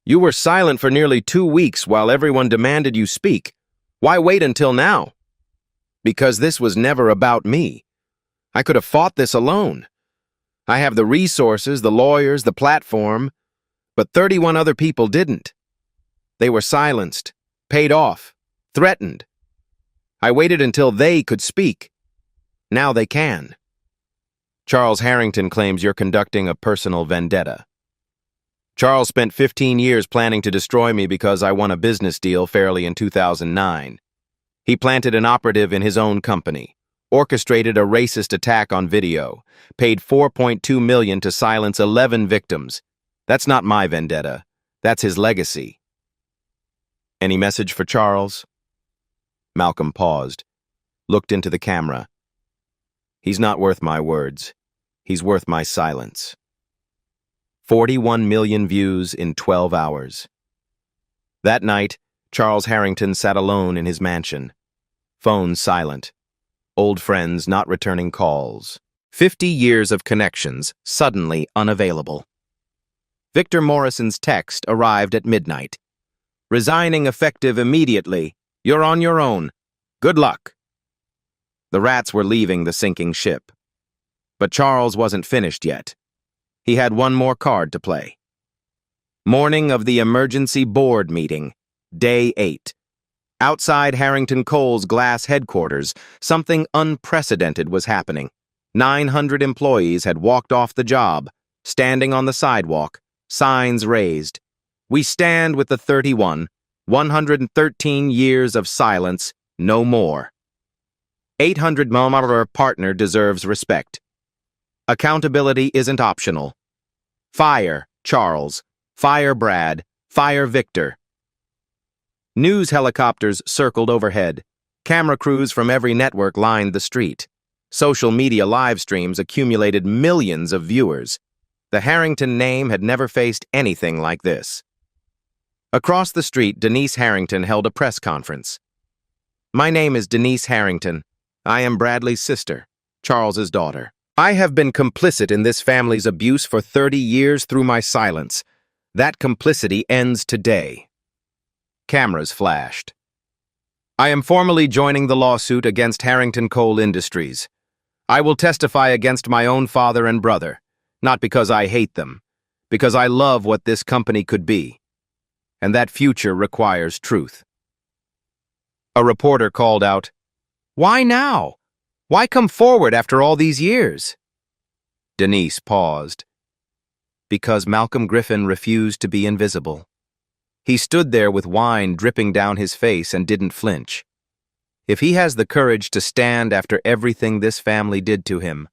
"You were silent for nearly 2 weeks while everyone demanded you speak. Why wait until now?" "Because this was never about me. I could have fought this alone. I have the resources, the lawyers, the platform, but 31 other people didn't. They were silenced, paid off, threatened. I waited until they could speak. Now they can." Charles Harrington claims you're conducting a personal vendetta. "Charles spent 15 years planning to destroy me because I won a business deal fairly in 2009. He planted an operative in his own company, orchestrated a racist attack on video, paid 4.2 million to silence 11 victims. That's not my vendetta. That's his legacy." "Any message for Charles?" Malcolm paused, looked into the camera. "He's not worth my words. He's worth my silence." 41 million views in 12 hours. That night, Charles Harrington sat alone in his mansion. Phone silent. Old friends not returning calls. 50 years of connections suddenly unavailable. Victor Morrison's text arrived at midnight. "Resigning effective immediately. You're on your own. Good luck." The rats were leaving the sinking ship. But Charles wasn't finished yet. He had one more card to play. Morning of the emergency board meeting, day 8. Outside Harrington Coal's glass headquarters, something unprecedented was happening. 900 employees had walked off the job, standing on the sidewalk, signs raised. "We stand with the 31, 113 years of silence, no more. 800mm partner deserves respect. Accountability isn't optional. Fire Charles, fire Brad, fire Victor." News helicopters circled overhead. Camera crews from every network lined the street. Social media live streams accumulated millions of viewers. The Harrington name had never faced anything like this. Across the street, Denise Harrington held a press conference. "My name is Denise Harrington. I am Bradley's sister, Charles's daughter. I have been complicit in this family's abuse for 30 years through my silence. That complicity ends today." Cameras flashed. "I am formally joining the lawsuit against Harrington Coal Industries. I will testify against my own father and brother, not because I hate them, because I love what this company could be. And that future requires truth." A reporter called out, "Why now? Why come forward after all these years?" Denise paused. "Because Malcolm Griffin refused to be invisible. He stood there with wine dripping down his face and didn't flinch. If he has the courage to stand after everything this family did to him,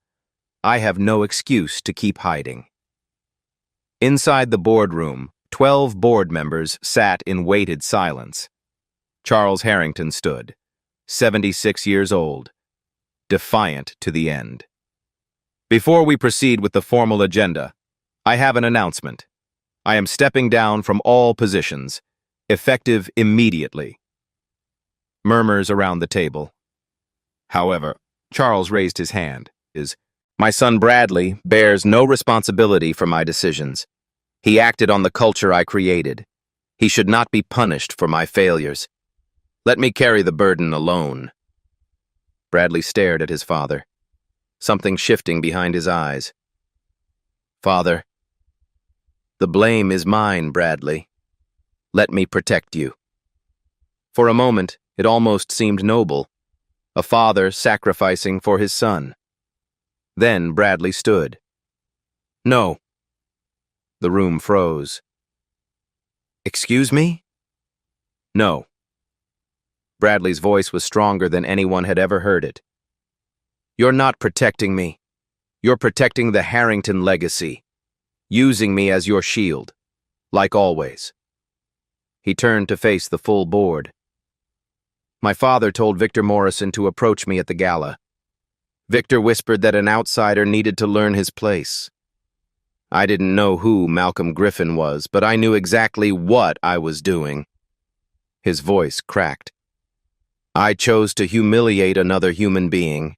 I have no excuse to keep hiding." Inside the boardroom, 12 board members sat in weighted silence. Charles Harrington stood, 76 years old, defiant to the end. "Before we proceed with the formal agenda, I have an announcement. I am stepping down from all positions, effective immediately." Murmurs around the table. However, Charles raised his hand. "My son Bradley bears no responsibility for my decisions. He acted on the culture I created. He should not be punished for my failures. Let me carry the burden alone." Bradley stared at his father, something shifting behind his eyes. "Father, the blame is mine, Bradley. Let me protect you." For a moment, it almost seemed noble, a father sacrificing for his son. Then Bradley stood. "No." The room froze. "Excuse me?" "No." Bradley's voice was stronger than anyone had ever heard it. You're not protecting me. You're protecting the Harrington legacy, using me as your shield, like always. He turned to face the full board. My father told Victor Morrison to approach me at the gala. Victor whispered that an outsider needed to learn his place. I didn't know who Malcolm Griffin was, but I knew exactly what I was doing. His voice cracked. I chose to humiliate another human being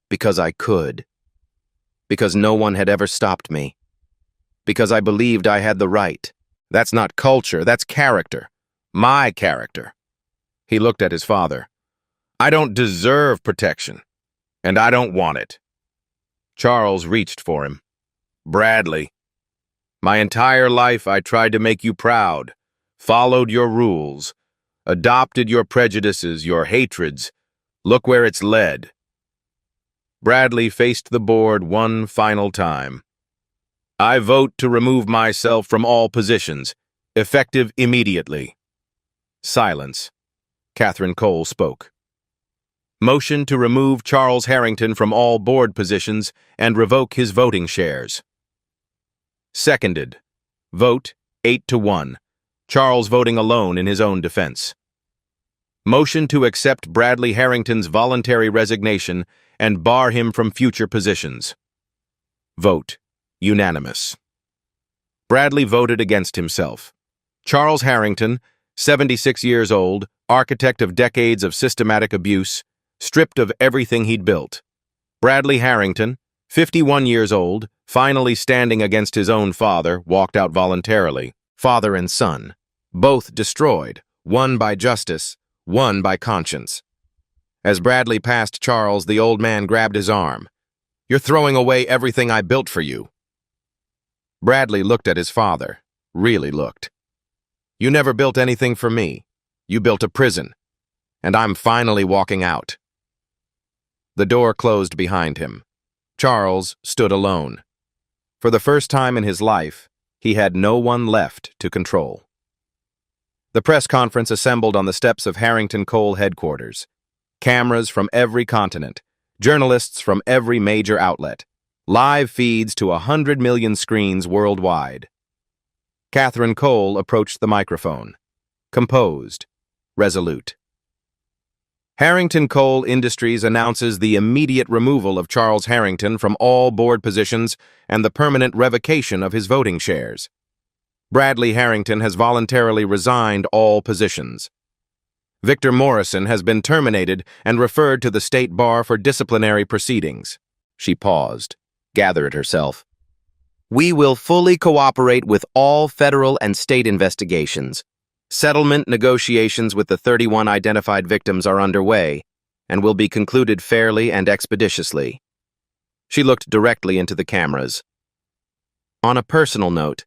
because I could, because no one had ever stopped me, because I believed I had the right. That's not culture, that's character. My character. He looked at his father. I don't deserve protection, and I don't want it. Charles reached for him. Bradley, my entire life I tried to make you proud, followed your rules, adopted your prejudices, your hatreds. Look where it's led. Bradley faced the board one final time. I vote to remove myself from all positions, effective immediately. Silence. Catherine Cole spoke. Motion to remove Charles Harrington from all board positions and revoke his voting shares. Seconded. Vote 8-1. Charles voting alone in his own defense. Motion to accept Bradley Harrington's voluntary resignation and bar him from future positions. Vote unanimous. Bradley voted against himself. Charles Harrington, 76 years old, architect of decades of systematic abuse, stripped of everything he'd built. Bradley Harrington, 51 years old, finally standing against his own father, walked out voluntarily. Father and son, both destroyed, one by justice, one by conscience. As Bradley passed Charles, the old man grabbed his arm. You're throwing away everything I built for you. Bradley looked at his father, really looked. You never built anything for me. You built a prison, and I'm finally walking out. The door closed behind him. Charles stood alone. For the first time in his life, he had no one left to control. The press conference assembled on the steps of Harrington Cole headquarters. Cameras from every continent, journalists from every major outlet, live feeds to 100 million screens worldwide. Catherine Cole approached the microphone, composed, resolute. Harrington Coal Industries announces the immediate removal of Charles Harrington from all board positions and the permanent revocation of his voting shares. Bradley Harrington has voluntarily resigned all positions. Victor Morrison has been terminated and referred to the state bar for disciplinary proceedings. She paused, gathered herself. We will fully cooperate with all federal and state investigations. Settlement negotiations with the 31 identified victims are underway and will be concluded fairly and expeditiously. She looked directly into the cameras. On a personal note,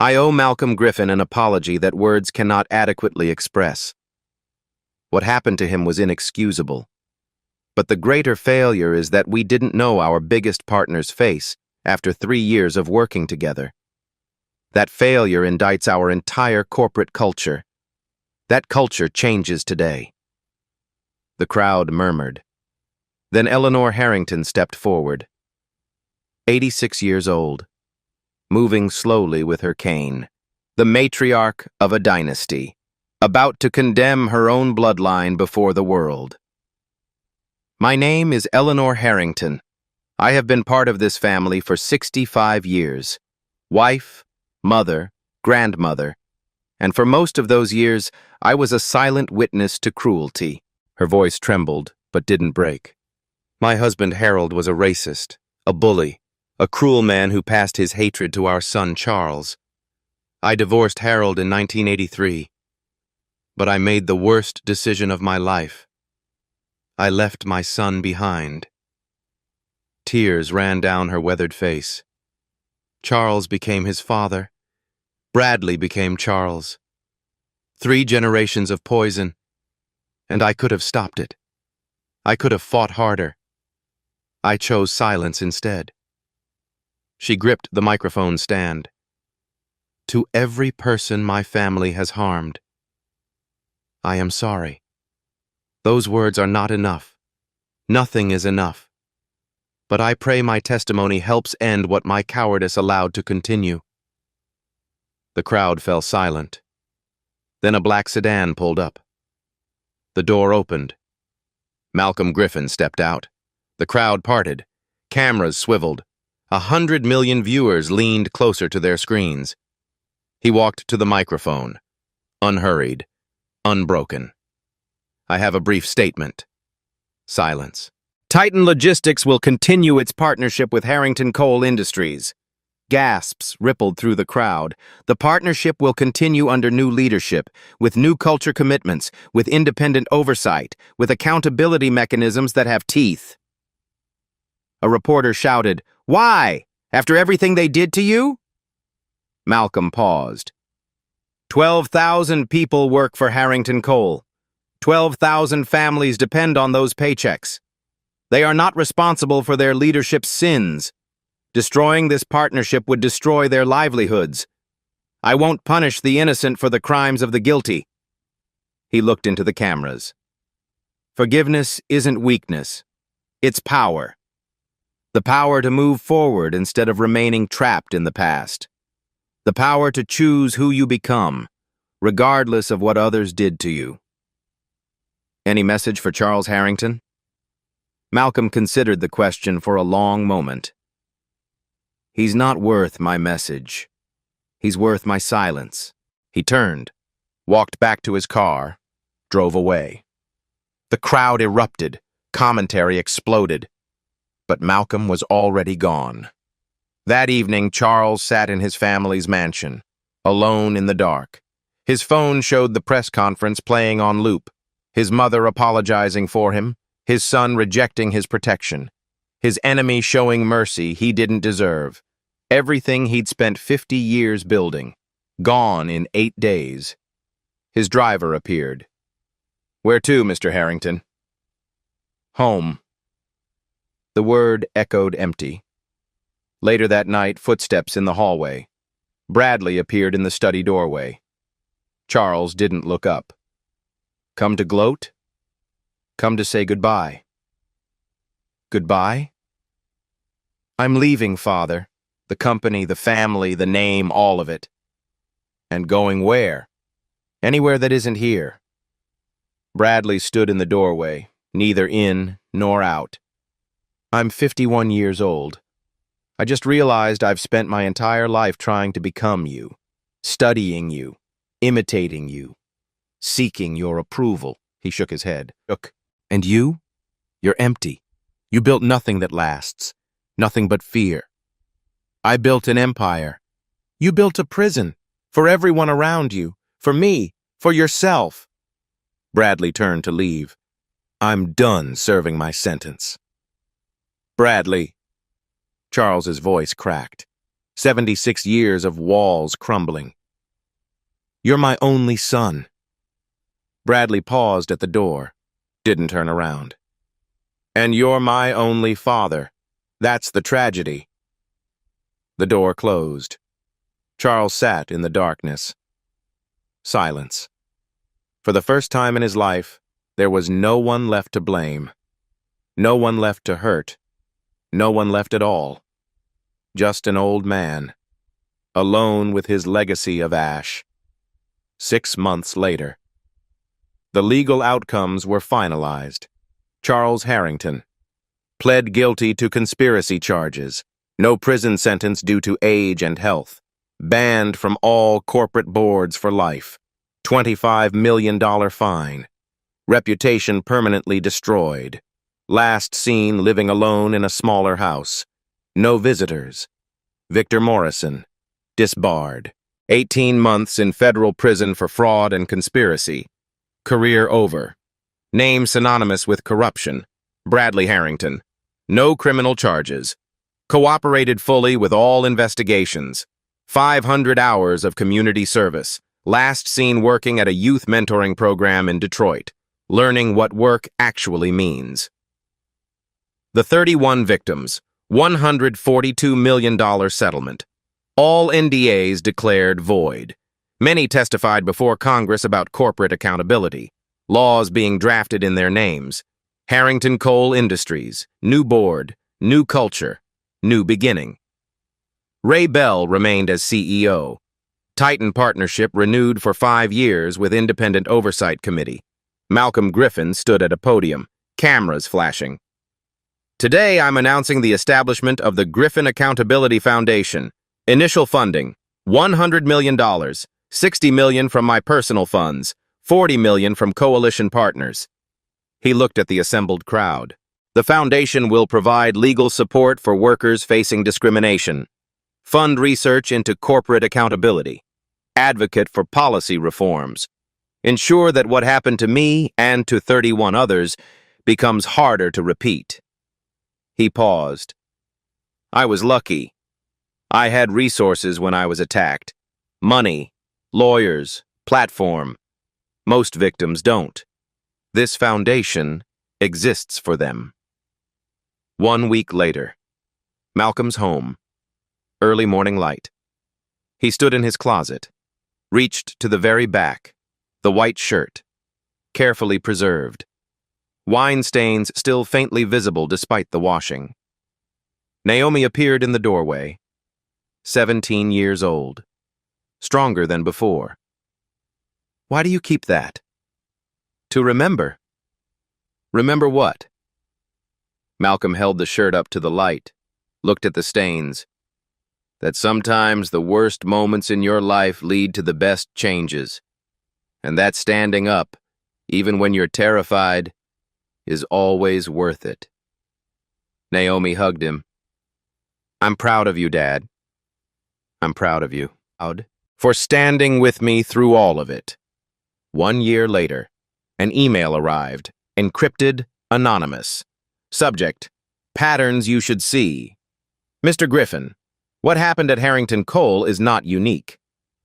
I owe Malcolm Griffin an apology that words cannot adequately express. What happened to him was inexcusable. But the greater failure is that we didn't know our biggest partner's face after 3 years of working together. That failure indicts our entire corporate culture. That culture changes today. The crowd murmured. Then Eleanor Harrington stepped forward. 86 years old, moving slowly with her cane, the matriarch of a dynasty, about to condemn her own bloodline before the world. My name is Eleanor Harrington. I have been part of this family for 65 years. Wife, mother, grandmother, and for most of those years, I was a silent witness to cruelty. Her voice trembled, but didn't break. My husband Harold was a racist, a bully, a cruel man who passed his hatred to our son Charles. I divorced Harold in 1983, but I made the worst decision of my life. I left my son behind. Tears ran down her weathered face. Charles became his father. Bradley became Charles. 3 generations of poison, and I could have stopped it. I could have fought harder. I chose silence instead. She gripped the microphone stand. To every person my family has harmed, I am sorry. Those words are not enough. Nothing is enough. But I pray my testimony helps end what my cowardice allowed to continue. The crowd fell silent. Then a black sedan pulled up. The door opened. Malcolm Griffin stepped out. The crowd parted. Cameras swiveled. 100 million viewers leaned closer to their screens. He walked to the microphone, unhurried, unbroken. I have a brief statement. Silence. Titan Logistics will continue its partnership with Harrington Coal Industries. Gasps rippled through the crowd. The partnership will continue under new leadership, with new culture commitments, with independent oversight, with accountability mechanisms that have teeth. A reporter shouted, "Why? After everything they did to you?" Malcolm paused. 12,000 people work for Harrington Coal. 12,000 families depend on those paychecks. They are not responsible for their leadership's sins. Destroying this partnership would destroy their livelihoods. I won't punish the innocent for the crimes of the guilty. He looked into the cameras. Forgiveness isn't weakness. It's power. The power to move forward instead of remaining trapped in the past. The power to choose who you become, regardless of what others did to you. Any message for Charles Harrington? Malcolm considered the question for a long moment. He's not worth my message. He's worth my silence. He turned, walked back to his car, drove away. The crowd erupted, commentary exploded. But Malcolm was already gone. That evening, Charles sat in his family's mansion, alone in the dark. His phone showed the press conference playing on loop, his mother apologizing for him, his son rejecting his protection, his enemy showing mercy he didn't deserve. Everything he'd spent 50 years building, gone in 8 days. His driver appeared. "Where to, Mr. Harrington?" "Home." The word echoed empty. Later that night, footsteps in the hallway. Bradley appeared in the study doorway. Charles didn't look up. "Come to gloat? Come to say goodbye." "Goodbye?" "I'm leaving, Father. The company, the family, the name, all of it." "And going where?" "Anywhere that isn't here." Bradley stood in the doorway, neither in nor out. "I'm 51 years old. I just realized I've spent my entire life trying to become you, studying you, imitating you, seeking your approval." He shook his head. "And you? You're empty. You built nothing that lasts, nothing but fear. I built an empire. You built a prison, for everyone around you, for me, for yourself." Bradley turned to leave. "I'm done serving my sentence." "Bradley." Charles's voice cracked. 76 years of walls crumbling. "You're my only son." Bradley paused at the door, didn't turn around. "And you're my only father. That's the tragedy." The door closed. Charles sat in the darkness. Silence. For the first time in his life, there was no one left to blame. No one left to hurt. No one left at all. Just an old man, alone with his legacy of ash. 6 months later. The legal outcomes were finalized. Charles Harrington pled guilty to conspiracy charges. No prison sentence due to age and health. Banned from all corporate boards for life. $25 million fine. Reputation permanently destroyed. Last seen living alone in a smaller house. No visitors. Victor Morrison, disbarred. 18 months in federal prison for fraud and conspiracy. Career over. Name synonymous with corruption. Bradley Harrington. No criminal charges. Cooperated fully with all investigations. 500 hours of community service. Last seen working at a youth mentoring program in Detroit. Learning what work actually means. The 31 victims. $142 million settlement. All NDAs declared void. Many testified before Congress about corporate accountability. Laws being drafted in their names. Harrington Coal Industries, new board, new culture, new beginning. Ray Bell remained as CEO. Titan Partnership renewed for 5 years with independent oversight committee. Malcolm Griffin stood at a podium, cameras flashing. Today, I'm announcing the establishment of the Griffin Accountability Foundation. Initial funding, $100 million, $60 million from my personal funds, $40 million from coalition partners. He looked at the assembled crowd. The foundation will provide legal support for workers facing discrimination, fund research into corporate accountability, advocate for policy reforms, ensure that what happened to me and to 31 others becomes harder to repeat. He paused. I was lucky. I had resources when I was attacked. Money, lawyers, platform. Most victims don't. This foundation exists for them. 1 week later, Malcolm's home. Early morning light. He stood in his closet, reached to the very back, the white shirt, carefully preserved. Wine stains still faintly visible despite the washing. Naomi appeared in the doorway, 17 years old, stronger than before. Why do you keep that? To remember. Remember what? Malcolm held the shirt up to the light, looked at the stains. That sometimes the worst moments in your life lead to the best changes. And that standing up, even when you're terrified, is always worth it. Naomi hugged him. I'm proud of you, Dad. I'm proud of you. For standing with me through all of it. 1 year later, an email arrived, encrypted, anonymous. Subject, patterns you should see. Mr. Griffin, what happened at Harrington Coal is not unique.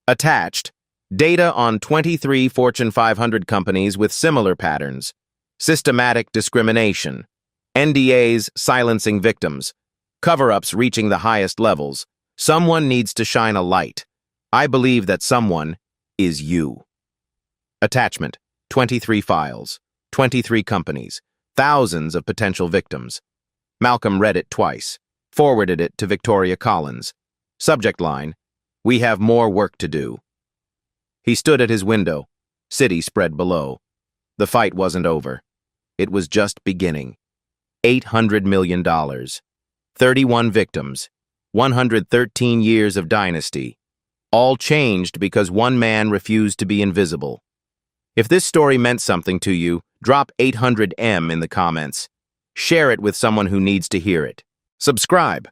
Attached, data on 23 Fortune 500 companies with similar patterns. Systematic discrimination. NDAs silencing victims. Cover-ups reaching the highest levels. Someone needs to shine a light. I believe that someone is you. Attachment, 23 files, 23 companies, thousands of potential victims. Malcolm read it twice, forwarded it to Victoria Collins. Subject line, we have more work to do. He stood at his window, city spread below. The fight wasn't over. It was just beginning. $800 million, 31 victims, 113 years of dynasty. All changed because one man refused to be invisible. If this story meant something to you, drop 800M in the comments. Share it with someone who needs to hear it. Subscribe,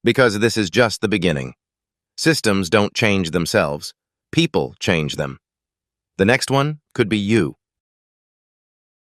because this is just the beginning. Systems don't change themselves. People change them. The next one could be you.